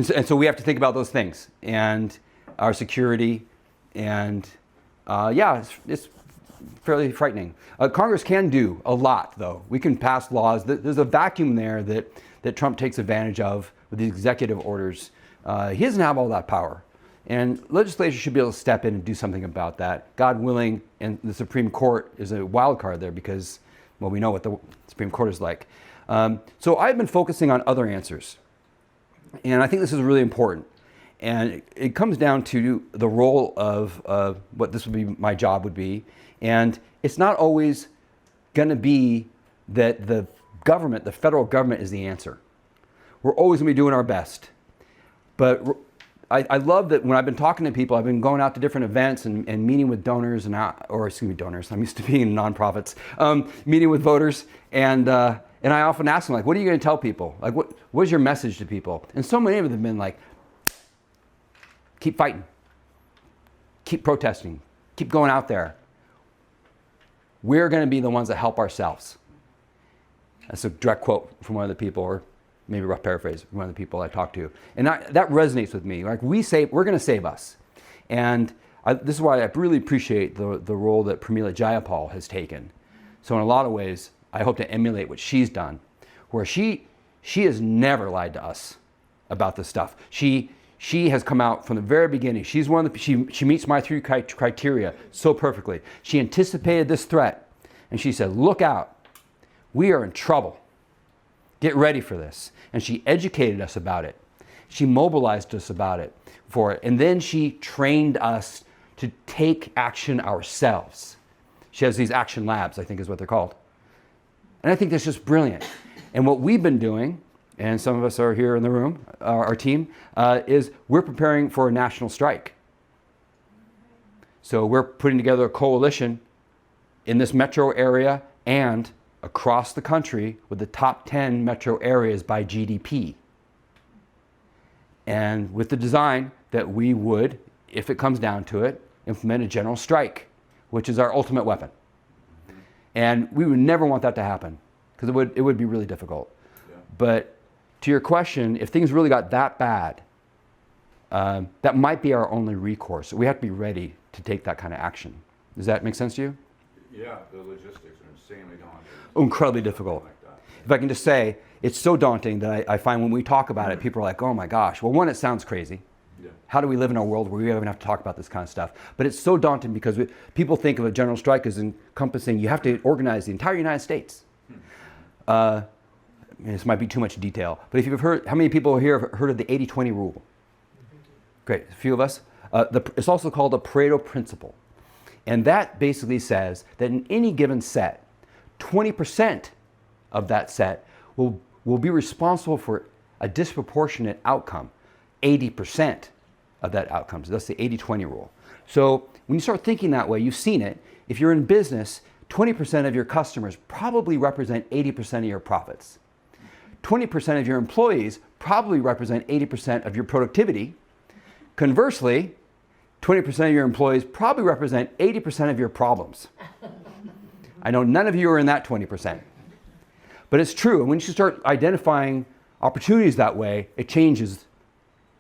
so we have to think about those things and our security, and it's fairly frightening. Congress can do a lot, though. We can pass laws. There's a vacuum there that Trump takes advantage of with the executive orders. He doesn't have all that power. And legislature should be able to step in and do something about that. God willing, and the Supreme Court is a wild card there, because Well, we know what the Supreme Court is like. So I've been focusing on other answers. And I think this is really important. And it comes down to the role of what this would be, my job would be. And it's not always going to be that the government, the federal government, is the answer. We're always going to be doing our best. But I love that when I've been talking to people, I've been going out to different events and meeting with donors, donors, I'm used to being in nonprofits, meeting with voters, and I often ask them, like, what are you going to tell people? Like, what is your message to people? And so many of them have been like, keep fighting, keep protesting, keep going out there. We're going to be the ones that help ourselves. That's a direct quote from one of the people, or maybe a rough paraphrase from one of the people I talked to. And that resonates with me. Like, we're going to save us. And this is why I really appreciate the role that Pramila Jayapal has taken. So in a lot of ways, I hope to emulate what she's done, where she has never lied to us about this stuff. She has come out from the very beginning. She's one of the, she meets my 3 criteria so perfectly. She anticipated this threat, and she said, look out, we are in trouble. Get ready for this. And she educated us about it. She mobilized us for it. And then she trained us to take action ourselves. She has these action labs, I think is what they're called. And I think that's just brilliant. And what we've been doing, and some of us are here in the room, our team, is we're preparing for a national strike. So we're putting together a coalition in this metro area and across the country with the top 10 metro areas by GDP. And with the design that we would, if it comes down to it, implement a general strike, which is our ultimate weapon. And we would never want that to happen, because it would be really difficult. Yeah. But to your question, if things really got that bad, that might be our only recourse. We have to be ready to take that kind of action. Does that make sense to you? Yeah, the logistics are insanely daunting. Incredibly difficult. If I can just say, it's so daunting that I find when we talk about it, people are like, oh my gosh. Well, one, it sounds crazy. Yeah. How do we live in a world where we even have to talk about this kind of stuff? But it's so daunting because people think of a general strike as encompassing, you have to organize the entire United States. This might be too much detail, but if you've heard, how many people here have heard of the 80-20 rule? Great, a few of us. It's also called the Pareto principle. And that basically says that in any given set, 20% of that set will be responsible for a disproportionate outcome, 80% of that outcome. So that's the 80-20 rule. So when you start thinking that way, you've seen it. If you're in business, 20% of your customers probably represent 80% of your profits. 20% of your employees probably represent 80% of your productivity. Conversely, 20% of your employees probably represent 80% of your problems. I know none of you are in that 20%. But it's true. And when you start identifying opportunities that way, it changes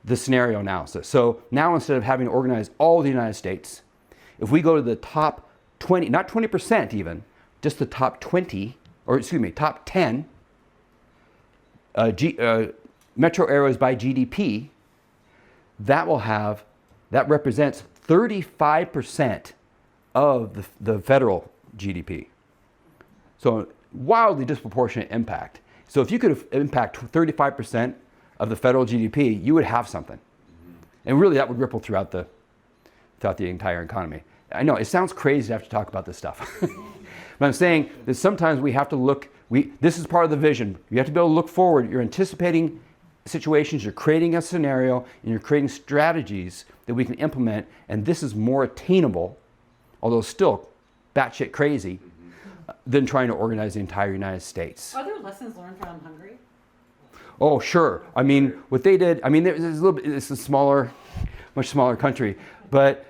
the scenario analysis. So now instead of having to organize all the United States, if we go to the top 20, not 20% even, just the top 20, or excuse me, top 10 metro areas by GDP, that represents 35% of the federal GDP. So wildly disproportionate impact. So if you could impact 35% of the federal GDP, you would have something. And really that would ripple throughout the entire economy. I know it sounds crazy to have to talk about this stuff. But I'm saying that sometimes we have to look, this is part of the vision. You have to be able to look forward. You're anticipating situations, you're creating a scenario, and you're creating strategies that we can implement, and this is more attainable, although still batshit crazy, than trying to organize the entire United States. Are there lessons learned from Hungary? Oh, sure. I mean, what they did, I mean, it's a smaller, much smaller country, but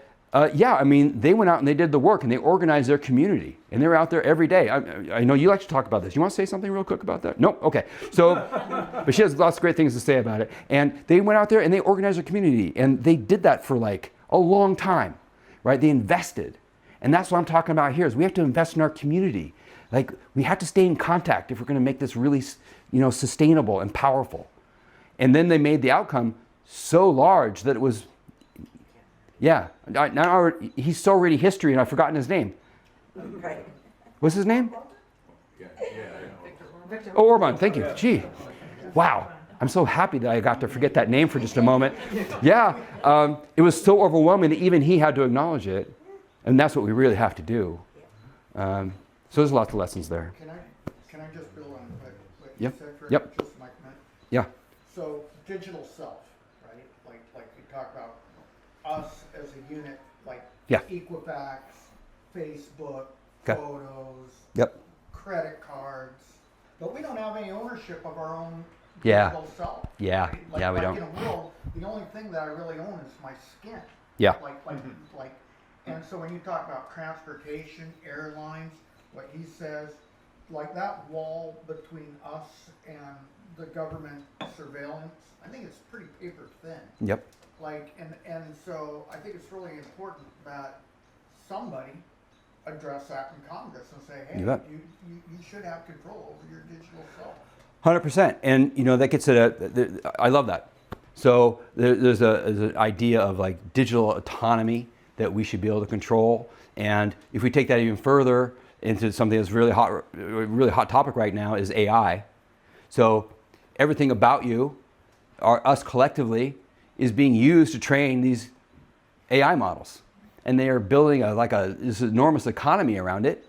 yeah, I mean, they went out and they did the work and they organized their community and they were out there every day. I know you like to talk about this. You want to say something real quick about that? No? Okay. So, but she has lots of great things to say about it. And they went out there and they organized their community and they did that for like a long time, right? They invested. And that's what I'm talking about here is we have to invest in our community. Like we have to stay in contact if we're going to make this really, sustainable and powerful. And then they made the outcome so large that it was, yeah. Now he's so already history and I've forgotten his name. Right. What's his name? Yeah, Victor Oh, Orban, thank you. Gee, wow. I'm so happy that I got to forget that name for just a moment. Yeah, it was so overwhelming that even he had to acknowledge it. And that's what we really have to do. So there's lots of lessons there. Can I just build on what Yep. you said for Yep. just Mike meant? Yeah, So digital self, right? Like we talk about us as a unit, like Yeah. Equifax, Facebook, Okay. photos, yep, credit cards, but we don't have any ownership of our own Yeah. digital self. Yeah. right? Yeah, we don't. In a world, the only thing that I really own is my skin. yeah, Like, and so when you talk about transportation, airlines, what he says, like that wall between us and the government surveillance, I think it's pretty paper thin. yep. Like, and so I think it's really important that somebody address that in Congress and say, hey, You bet. you should have control over your digital self. 100%. And, you know, that gets at I love that. So there's an idea of like digital autonomy that we should be able to control. And if we take that even further into something that's really hot topic right now is AI. So everything about you, us collectively, is being used to train these AI models. And they are building this enormous economy around it.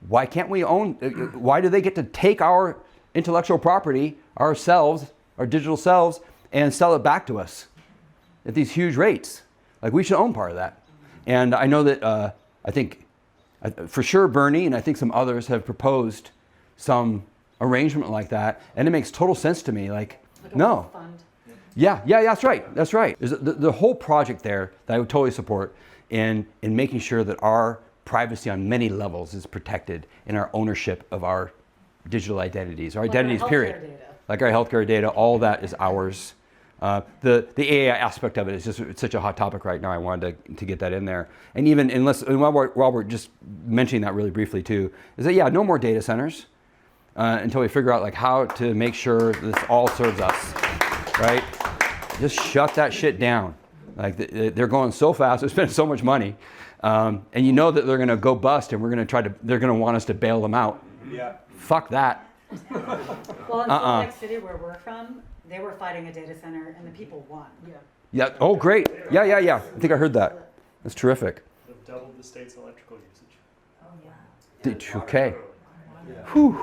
Why can't we own, why do they get to take our intellectual property, ourselves, our digital selves, and sell it back to us at these huge rates? Like, we should own part of that. And I know that, I think, for sure Bernie and I think some others have proposed some arrangement like that, and it makes total sense to me. Like Like a no. wealth fund. Yeah, that's right. That's right. There's the whole project there that I would totally support in making sure that our privacy on many levels is protected in our ownership of our digital identities, our Like our identities, healthcare period. data. Like our healthcare data, all that is ours. The AI aspect of it is just it's such a hot topic right now. I wanted to get that in there. And even while we're just mentioning that really briefly too, is that no more data centers until we figure out like how to make sure this all serves us, right? Just shut that shit down. Like they're going so fast, they're spending so much money, and you know that they're going to go bust, and they're going to want us to bail them out. Yeah. Fuck that. Well, in Salt Lake City, where we're from, they were fighting a data center, and the people won. Yeah. Yeah. Oh, great. Yeah. I think I heard that. That's terrific. They've doubled the state's electrical usage. Okay. Whew.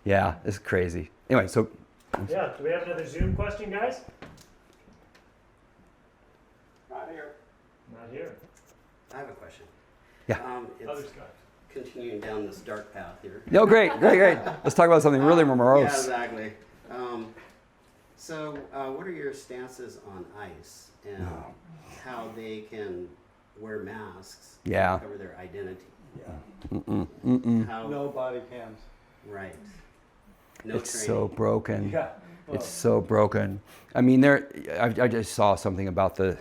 Yeah, it's crazy. Anyway, so Yeah, do we have another Zoom question, guys? Not here. Not here. I have a question. Yeah. Other It's Scott. continuing down this dark path here. no, great. Let's talk about something really more Yeah, morose. exactly. What are your stances on ICE and how they can wear masks Yeah. to cover their identity? How, No body cams. right. No It's training. so broken. Yeah. It's so broken. I mean, I just saw something about the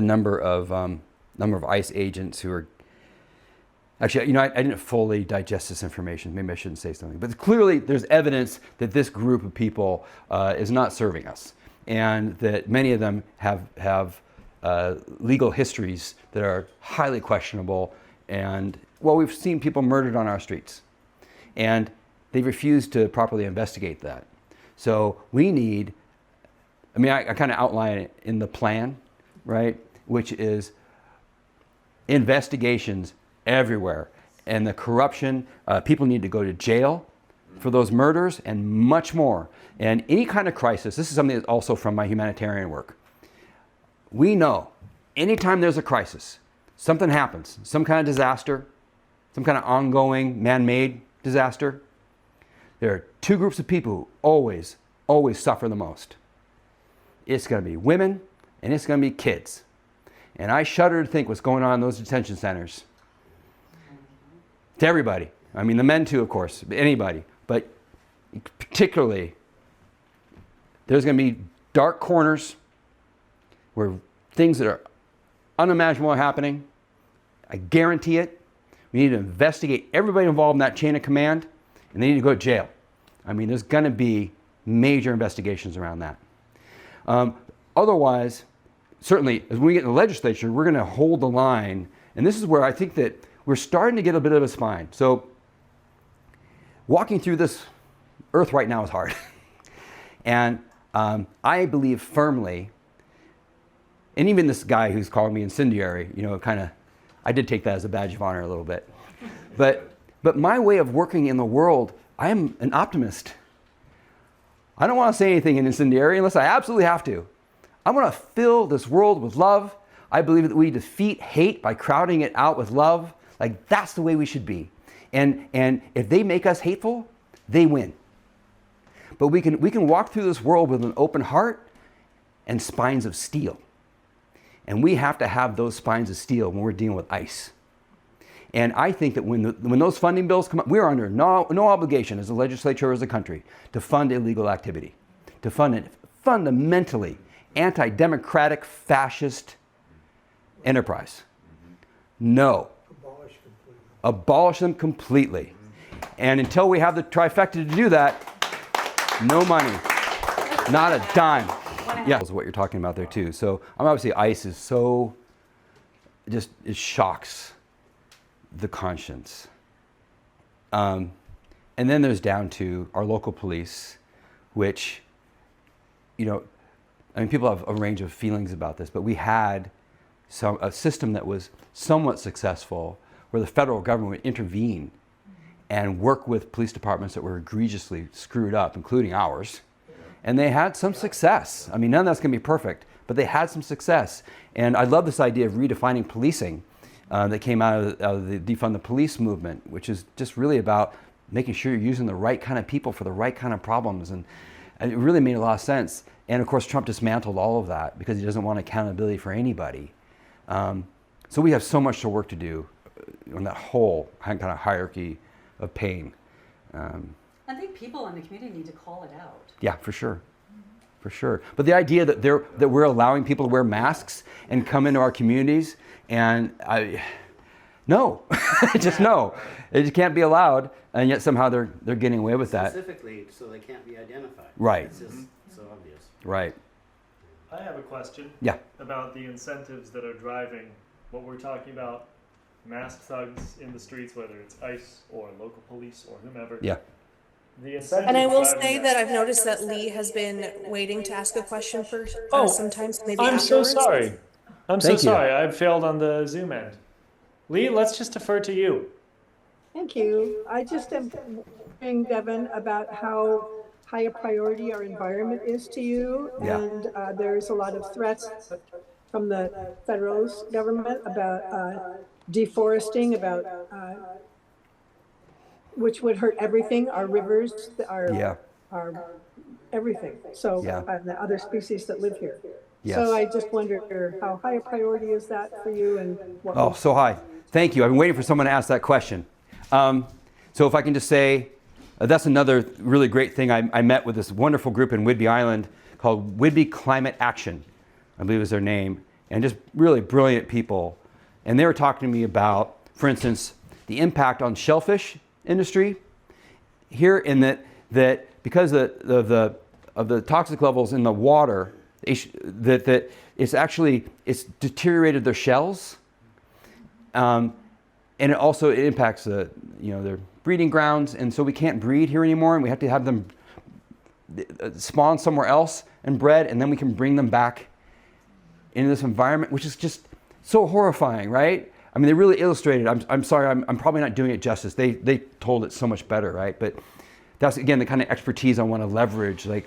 number of ICE agents who are. Actually, I didn't fully digest this information. Maybe I shouldn't say something, but clearly there's evidence that this group of people is not serving us, and that many of them have legal histories that are highly questionable. And we've seen people murdered on our streets, and they refuse to properly investigate that. So we need. I kind of outline it in the plan, right? Which is investigations everywhere, and the corruption. People need to go to jail for those murders and much more. And any kind of crisis. This is something that's also from my humanitarian work. We know anytime there's a crisis, something happens, some kind of disaster, some kind of ongoing man-made disaster. There are two groups of people who always suffer the most. It's going to be women and it's going to be kids. And I shudder to think what's going on in those detention centers. To everybody. I mean, the men too, of course, anybody. But particularly, there's going to be dark corners where things that are unimaginable are happening. I guarantee it. We need to investigate everybody involved in that chain of command, and they need to go to jail. I mean, there's going to be major investigations around that. Otherwise, certainly, as we get in the legislature, we're going to hold the line. And this is where I think that we're starting to get a bit of a spine. So walking through this earth right now is hard. And I believe firmly, and even this guy who's calling me incendiary, you know, I did take that as a badge of honor a little bit. But my way of working in the world, I am an optimist. I don't want to say anything incendiary unless I absolutely have to. I want to fill this world with love. I believe that we defeat hate by crowding it out with love. Like, that's the way we should be. And if they make us hateful, they win. But we can walk through this world with an open heart and spines of steel. And we have to have those spines of steel when we're dealing with ICE. And I think that when those funding bills come up, we're under no obligation as a legislature or as a country to fund illegal activity, to fund it fundamentally anti-democratic, fascist enterprise. No. Abolish them completely. And until we have the trifecta to do that, no money, not a dime. Yeah, that's what you're talking about there too. So obviously ICE is so, it shocks the conscience. And then there's down to our local police, which, you know, I mean, people have a range of feelings about this, but we had a system that was somewhat successful where the federal government would intervene and work with police departments that were egregiously screwed up, including ours. And they had some success. I mean, none of that's going to be perfect, but they had some success. And I love this idea of redefining policing that came out of the defund the police movement, which is just really about making sure you're using the right kind of people for the right kind of problems. And it really made a lot of sense. And of course, Trump dismantled all of that because he doesn't want accountability for anybody. So we have so much to work to do on that whole kind of hierarchy of pain. I think people in the community need to call it out. Yeah, for sure. For sure. But the idea that we're allowing people to wear masks and come into our communities, and no, just no. It can't be allowed, and yet somehow they're getting away with that. Specifically, so they can't be identified. Right. It's just so obvious. Right. I have a question. Yeah. About the incentives that are driving what we're talking about, masked thugs in the streets, whether it's ICE or local police or whomever. Yeah. The incentives And I will driving say that I've noticed that Lee has been waiting to ask a question for sometimes maybe I'm so afterwards. sorry. I'm so Thank you. sorry. I failed on the Zoom end. Lee, let's just defer to you. Thank you. I just am wondering, Devin, about how high a priority our environment is to you. Yeah. And there's a lot of threats from the federal government about deforesting, about which would hurt everything, our rivers, our everything. So the other species that live here. Yes. So I just wonder how high a priority is that for you, and what? Oh, so high. Thank you. I've been waiting for someone to ask that question. So if I can just say, that's another really great thing. I met with this wonderful group in Whidbey Island called Whidbey Climate Action, I believe is their name, and just really brilliant people. And they were talking to me about, for instance, the impact on shellfish industry here, in that because of the toxic levels in the water, that it's deteriorated their shells, and it also impacts their breeding grounds, and so we can't breed here anymore, and we have to have them spawn somewhere else and bred, and then we can bring them back into this environment, which is just so horrifying, right? I mean, they really illustrated. I'm sorry, I'm probably not doing it justice. They told it so much better, right? But that's, again, the kind of expertise I want to leverage. Like,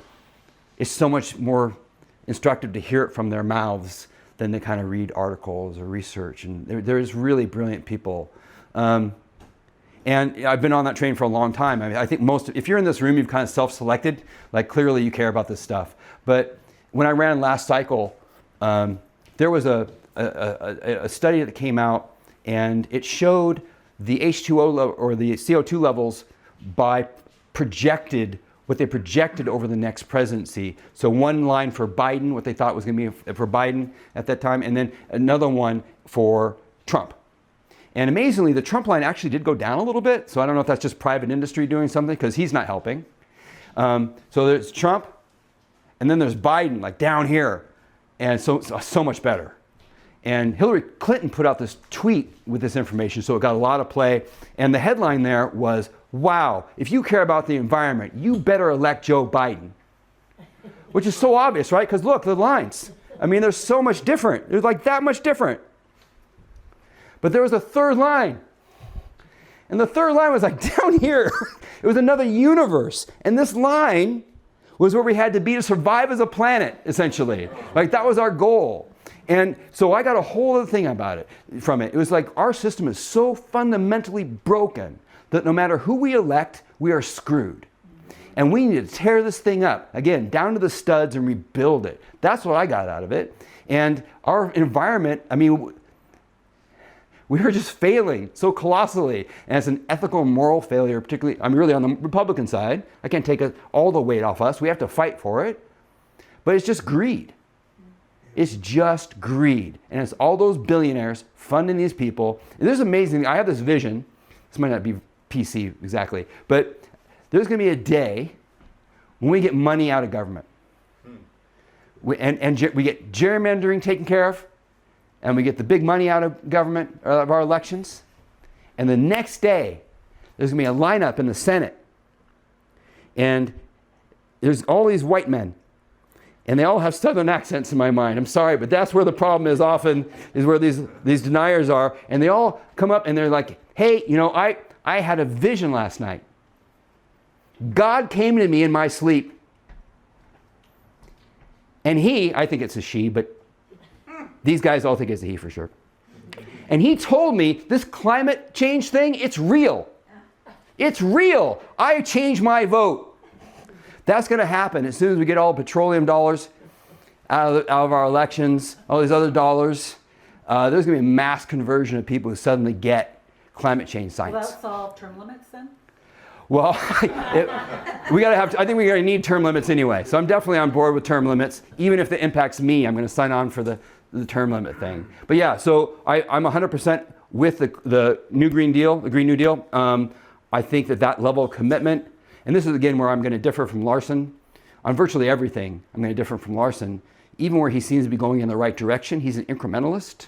it's so much more instructive to hear it from their mouths than to kind of read articles or research. And there's really brilliant people. And I've been on that train for a long time. I mean, I think if you're in this room, you've kind of self-selected. Like, clearly you care about this stuff. But when I ran last cycle, there was a study that came out, and it showed the H2O level, or the CO2 levels by what they projected over the next presidency. So one line for Biden, what they thought was going to be for Biden at that time, and then another one for Trump. And amazingly, the Trump line actually did go down a little bit. So I don't know if that's just private industry doing something, because he's not helping. So there's Trump, and then there's Biden, like down here, and so much better. And Hillary Clinton put out this tweet with this information, so it got a lot of play. And the headline there was, wow, if you care about the environment, you better elect Joe Biden. Which is so obvious, right? Because look, the lines. I mean, they're so much different. They're like that much different. But there was a third line. And the third line was like down here. It was another universe. And this line was where we had to be to survive as a planet, essentially. Like that was our goal. And so I got a whole other thing about it, from it. It was like our system is so fundamentally broken that no matter who we elect, we are screwed. And we need to tear this thing up, again, down to the studs and rebuild it. That's what I got out of it. And our environment, I mean, we were just failing so colossally. And it's an ethical and moral failure, particularly, I mean, really on the Republican side. I can't take all the weight off us. We have to fight for it. But it's just greed. It's just greed. And it's all those billionaires funding these people. And this is amazing. I have this vision. This might not be PC exactly, but there's going to be a day when we get money out of government. We get gerrymandering taken care of, and we get the big money out of government, of our elections. And the next day, there's going to be a lineup in the Senate. And there's all these white men. And they all have Southern accents in my mind. I'm sorry, but that's where the problem is often, is where these deniers are. And they all come up and they're like, hey, you know, I had a vision last night. God came to me in my sleep. And he, I think it's a she, but these guys all think it's a he for sure. And he told me this climate change thing, it's real. It's real. I changed my vote. That's going to happen as soon as we get all petroleum dollars out of our elections, all these other dollars. There's going to be a mass conversion of people who suddenly get climate change science. Will that solve term limits then? Well, I think we're going to need term limits anyway. So I'm definitely on board with term limits. Even if it impacts me, I'm going to sign on for the term limit thing. But yeah, so I'm 100% with the New Green Deal, the Green New Deal. I think that level of commitment, and this is again where I'm going to differ from Larson. On virtually everything, I'm going to differ from Larson. Even where he seems to be going in the right direction, he's an incrementalist.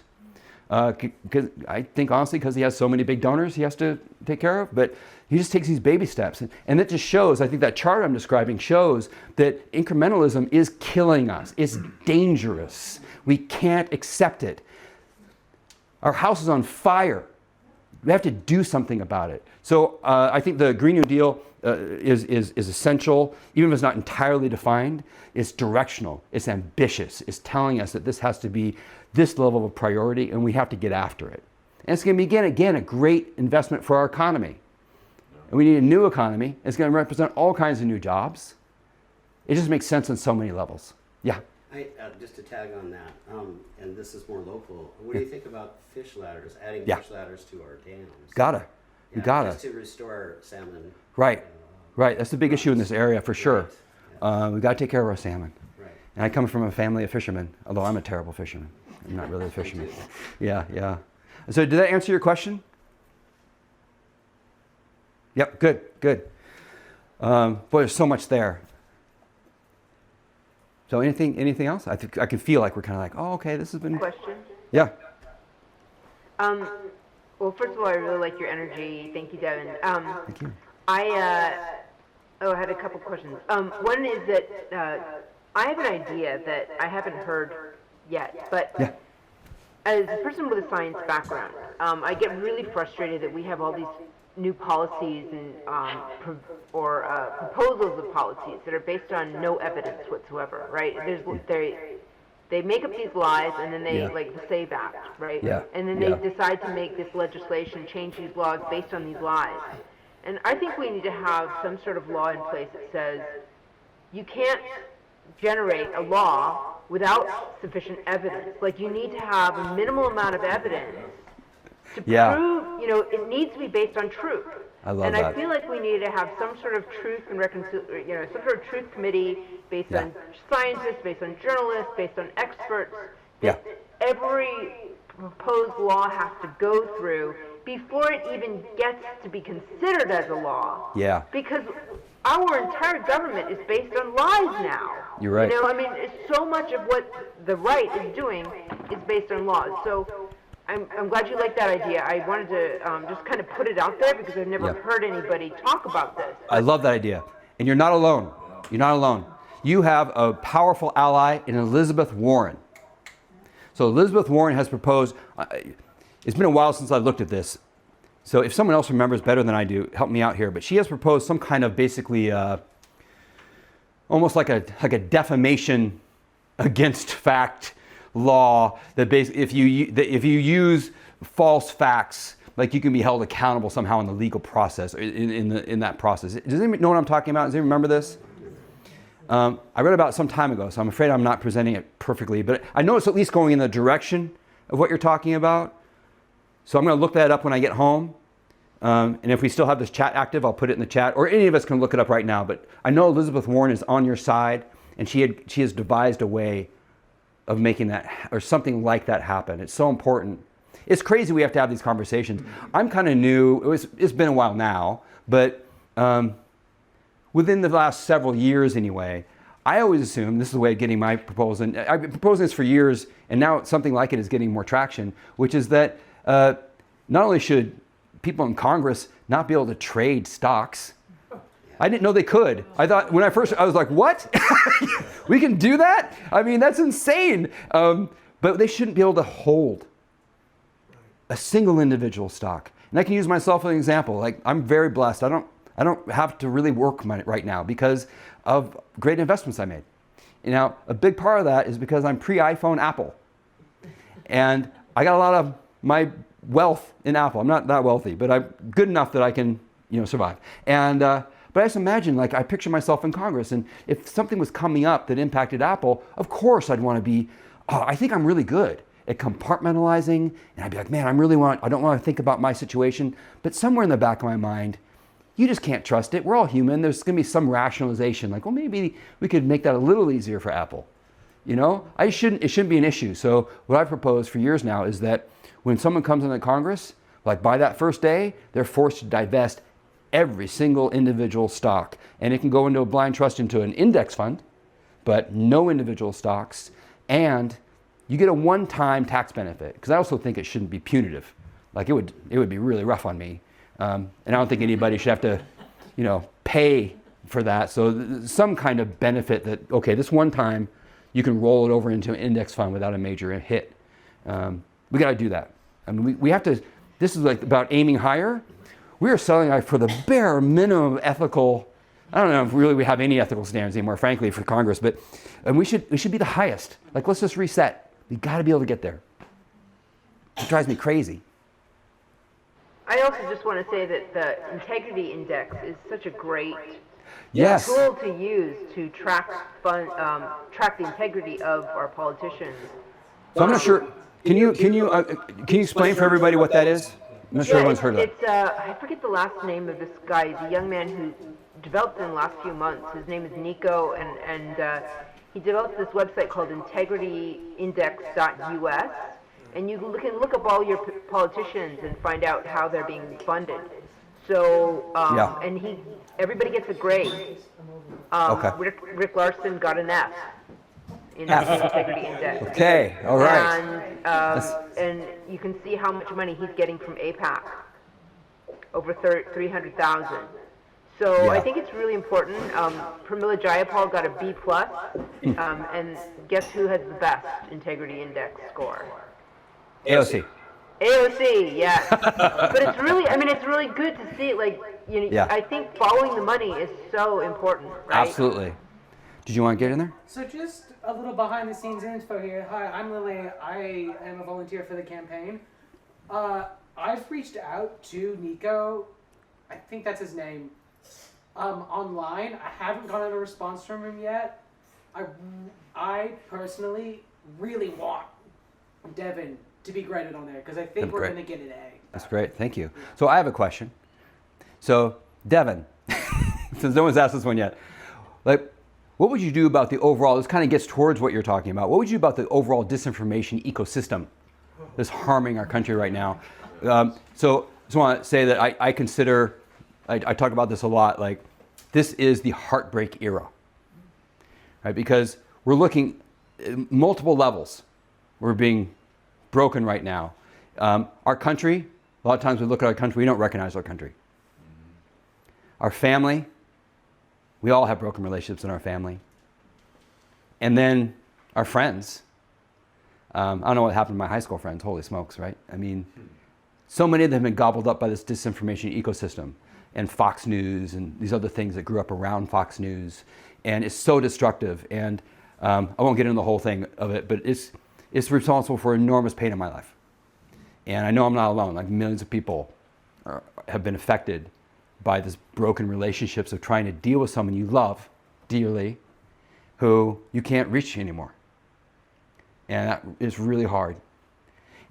Because I think honestly, because he has so many big donors he has to take care of, but he just takes these baby steps. And it just shows, I think that chart I'm describing shows that incrementalism is killing us. It's dangerous. We can't accept it. Our house is on fire. We have to do something about it. So I think the Green New Deal is essential, even if it's not entirely defined. It's directional, it's ambitious, it's telling us that this has to be this level of priority and we have to get after it. And it's going to be, again, a great investment for our economy. And we need a new economy. It's going to represent all kinds of new jobs. It just makes sense on so many levels. Yeah? Just to tag on that, and this is more local, what do you think about fish ladders, adding fish ladders to our dams? You gotta. Just to restore salmon. Right. That's the big issue in this area for sure. We've got to take care of our salmon. Right. And I come from a family of fishermen, although I'm a terrible fisherman. I'm not really a fisherman. Yeah. So did that answer your question? Yep, good. Boy, there's so much there. So anything else? I can feel like we're kind of like, oh, okay, this has been... Question? Yeah. Well, first of all, I really like your energy. Thank you, Devin. Thank you. I had a couple questions. One is that I have an idea that I haven't heard yet, but as a person with a science background, I get really frustrated that we have all these new policies and proposals of policies that are based on no evidence whatsoever, right? They make up these lies and then they like the SAVE Act, right? Yeah. And then they decide to make this legislation, change these laws based on these lies. And I think we need to have some sort of law in place that says you can't generate a law without sufficient evidence. Like you need to have a minimal amount of evidence to prove, it needs to be based on truth. I love that. I feel like we need to have some sort of truth and some sort of truth committee based on scientists, based on journalists, based on experts. That every proposed law has to go through before it even gets to be considered as a law. Yeah. Because our entire government is based on lies now. You're right. It's so much of what the right is doing is based on laws. So I'm glad you like that idea. I wanted to just kind of put it out there because I've never heard anybody talk about this. I love that idea. And you're not alone. You're not alone. You have a powerful ally in Elizabeth Warren. So Elizabeth Warren has proposed, it's been a while since I looked at this. So if someone else remembers better than I do, help me out here. But she has proposed some kind of basically almost like a defamation against fact law that basically if you use false facts, like you can be held accountable somehow in the legal process, in that process. Does anyone know what I'm talking about? Does anyone remember this? I read about it some time ago, so I'm afraid I'm not presenting it perfectly, but I know it's at least going in the direction of what you're talking about. So I'm going to look that up when I get home. And if we still have this chat active, I'll put it in the chat, or any of us can look it up right now. But I know Elizabeth Warren is on your side, and she has devised a way of making that, or something like that, happen. It's so important. It's crazy we have to have these conversations. I'm kind of new. It's been a while now, but within the last several years anyway, I always assumed, this is the way of getting my proposal, and I've been proposing this for years, and now something like it is getting more traction, which is that not only should people in Congress not be able to trade stocks. I didn't know they could. I thought, when I was like, what? We can do that? I mean, that's insane. But they shouldn't be able to hold a single individual stock. And I can use myself as an example. Like, I'm very blessed. I don't have to really work right now because of great investments I made. And now, a big part of that is because I'm pre-iPhone Apple. And I got a lot of my wealth in Apple. I'm not that wealthy, but I'm good enough that I can, survive. And but I just imagine, like, I picture myself in Congress, and if something was coming up that impacted Apple, of course I'd want to be. I think I'm really good at compartmentalizing, and I'd be like, man, I don't want to think about my situation, but somewhere in the back of my mind, you just can't trust it. We're all human. There's going to be some rationalization, like, well, maybe we could make that a little easier for Apple. It shouldn't be an issue. So what I've proposed for years now is that when someone comes into Congress, like by that first day, they're forced to divest every single individual stock. And it can go into a blind trust into an index fund, but no individual stocks. And you get a one-time tax benefit, because I also think it shouldn't be punitive. Like, it would be really rough on me. And I don't think anybody should have to, pay for that. So some kind of benefit that, okay, this one time you can roll it over into an index fund without a major hit. We got to do that. I mean, we have to, this is like about aiming higher. We are selling for the bare minimum ethical, I don't know if really we have any ethical standards anymore, frankly, for Congress, but we should be the highest. Like, let's just reset. We got to be able to get there. It drives me crazy. I also just want to say that the integrity index is such a great Yes. tool to use to track the integrity of our politicians. So I'm not sure. Can you explain for everybody what that is? I'm not sure everyone's heard of it. It's I forget the last name of this guy. He's a young man who developed it in the last few months. His name is Nico, and he developed this website called integrityindex.us, and you can look up all your politicians and find out how they're being funded. So and everybody gets a grade. Okay. Rick Larson got an F in the integrity index. Okay, all right. And you can see how much money he's getting from AIPAC, over 300,000. So I think it's really important. Pramila Jayapal got a B+, and guess who has the best integrity index score? AOC. AOC, yeah. But it's really good to see, I think following the money is so important, right? Absolutely. Did you want to get in there? So just a little behind the scenes info here. Hi, I'm Lily. I am a volunteer for the campaign. I've reached out to Nico, I think that's his name, online. I haven't gotten a response from him yet. I personally really want Devin to be graded on there because I think we're going to get an A. That's great. Thank you. So I have a question. So Devin, since no one's asked this one yet, what would you do about the overall, this kind of gets towards what you're talking about, what would you do about the overall disinformation ecosystem that's harming our country right now? So I just want to say that I consider, I talk about this a lot, this is the heartbreak era, right? Because we're looking at multiple levels. We're being broken right now. Our country, a lot of times we look at our country, we don't recognize our country. Our family, we all have broken relationships in our family. And then our friends. I don't know what happened to my high school friends, holy smokes, right? I mean, so many of them have been gobbled up by this disinformation ecosystem and Fox News and these other things that grew up around Fox News. And it's so destructive. And I won't get into the whole thing of it, but it's responsible for enormous pain in my life. And I know I'm not alone. Like millions of people have been affected by this broken relationships of trying to deal with someone you love dearly who you can't reach anymore. And that is really hard.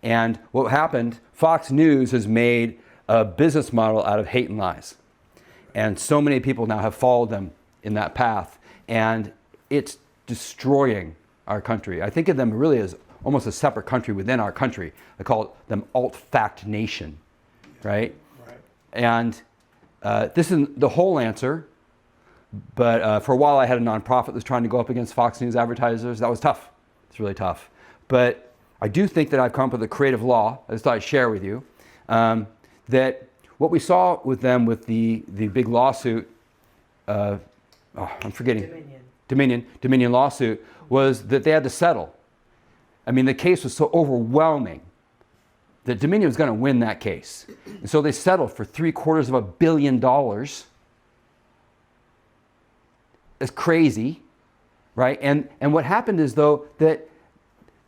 And what happened, Fox News has made a business model out of hate and lies. And so many people now have followed them in that path. And it's destroying our country. I think of them really as almost a separate country within our country. I call them alt-fact nation, right? And this isn't the whole answer, but for a while I had a nonprofit that was trying to go up against Fox News advertisers. That was tough. It's really tough. But I do think that I've come up with a creative law, I just thought I'd share with you, that what we saw with them with the big lawsuit, I'm forgetting, Dominion lawsuit, was that they had to settle. I mean, the case was so overwhelming that Dominion was going to win that case. And so they settled for $750 million. It's crazy, right? And what happened is, though, that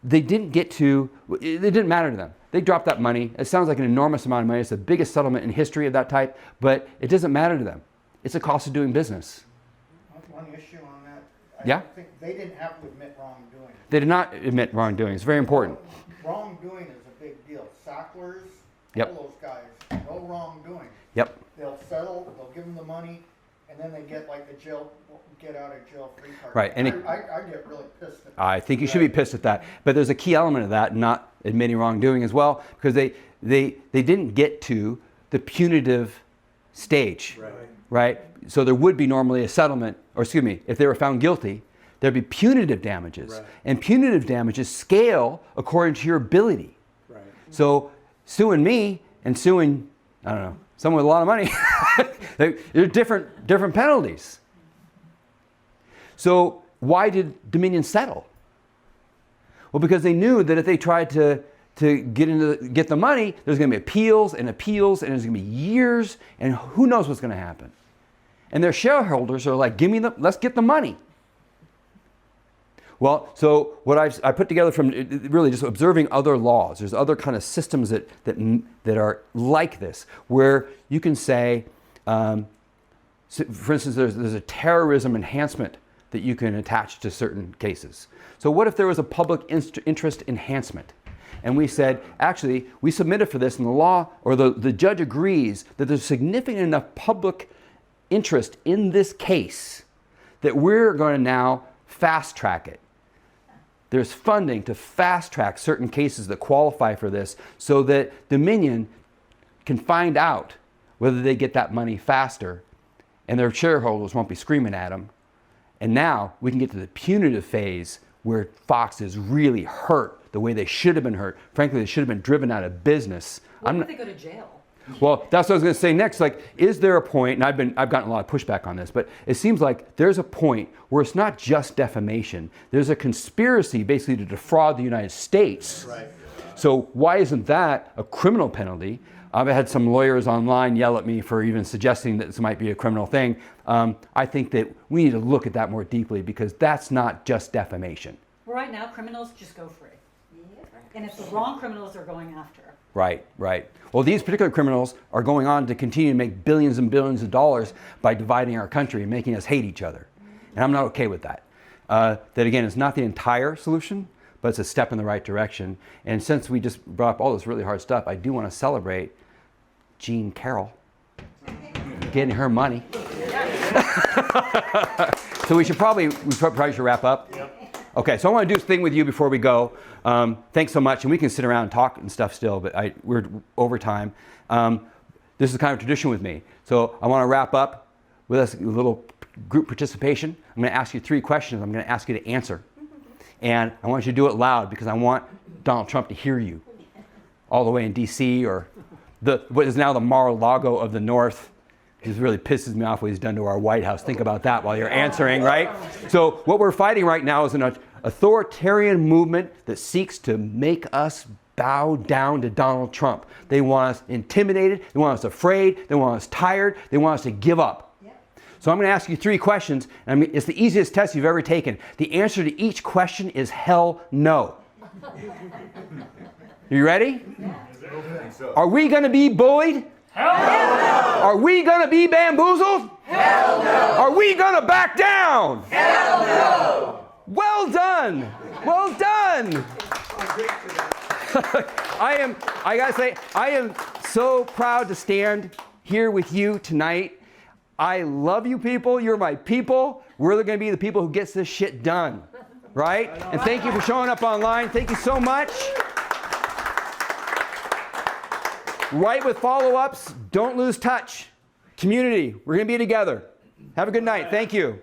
they didn't get to, it didn't matter to them. They dropped that money. It sounds like an enormous amount of money. It's the biggest settlement in history of that type, but it doesn't matter to them. It's a cost of doing business. One issue on that. Yeah? I think they didn't have to admit wrongdoing. They did not admit wrongdoing. It's very important. Wrongdoing is a big deal. Sacklers, Yep. all those guys, no wrongdoing. Yep. They'll settle, they'll give them the money, and then they get like the get out of jail free card. Right, and I get really pissed at that. I think you should be pissed at that. But there's a key element of that, not admitting wrongdoing as well, because they didn't get to the punitive stage. Right? So there would be normally a settlement, or excuse me, if they were found guilty, there'd be punitive damages. Right. And punitive damages scale according to your ability. Right. So suing me and suing, I don't know, someone with a lot of money, they're different penalties. So why did Dominion settle? Well, because they knew that if they tried to get the money, there's going to be appeals, and there's going to be years, and who knows what's going to happen. And their shareholders are like, let's get the money. Well, so what I put together from really just observing other laws, there's other kind of systems that are like this, where you can say, for instance, there's a terrorism enhancement that you can attach to certain cases. So what if there was a public interest enhancement? And we said, actually, we submitted for this, and the law, or the judge agrees that there's significant enough public interest in this case that we're going to now fast track it. There's funding to fast track certain cases that qualify for this so that Dominion can find out whether they get that money faster and their shareholders won't be screaming at them. And now we can get to the punitive phase where Fox is really hurt the way they should have been hurt. Frankly, they should have been driven out of business. What if they go to jail? Well, that's what I was going to say next. Like, is there a point, and I've gotten a lot of pushback on this, but it seems like there's a point where it's not just defamation. There's a conspiracy basically to defraud the United States. Right. So why isn't that a criminal penalty? I've had some lawyers online yell at me for even suggesting that this might be a criminal thing. I think that we need to look at that more deeply, because that's not just defamation. Well, right now, criminals just go free. And it's the wrong criminals they're going after. Right. Well, these particular criminals are going on to continue to make billions and billions of dollars by dividing our country and making us hate each other. And I'm not okay with that. That, again, is not the entire solution, but it's a step in the right direction. And since we just brought up all this really hard stuff, I do want to celebrate Jean Carroll getting her money. So we probably should wrap up. Yep. Okay, so I want to do this thing with you before we go. Thanks so much, and we can sit around and talk and stuff still, but we're over time. This is kind of tradition with me. So I want to wrap up with us a little group participation. I'm going to ask you 3 questions. I'm going to ask you to answer. And I want you to do it loud, because I want Donald Trump to hear you. all the way in DC, or what is now the Mar-a-Lago of the North. It just really pisses me off what he's done to our White House. Think about that while you're answering, right? So what we're fighting right now is an authoritarian movement that seeks to make us bow down to Donald Trump. They want us intimidated, they want us afraid, they want us tired, they want us to give up. So I'm going to ask you 3 questions. It's the easiest test you've ever taken. The answer to each question is hell no. You ready? Are we going to be bullied? Hell no! Are we going to be bamboozled? Hell no! Are we going to back down? Hell no! Well done! Well done! I gotta say, I am so proud to stand here with you tonight. I love you people. You're my people. We're going to be the people who gets this shit done, right? And thank you for showing up online. Thank you so much. Write with follow-ups. Don't lose touch. Community, we're going to be together. Have a good night. Thank you.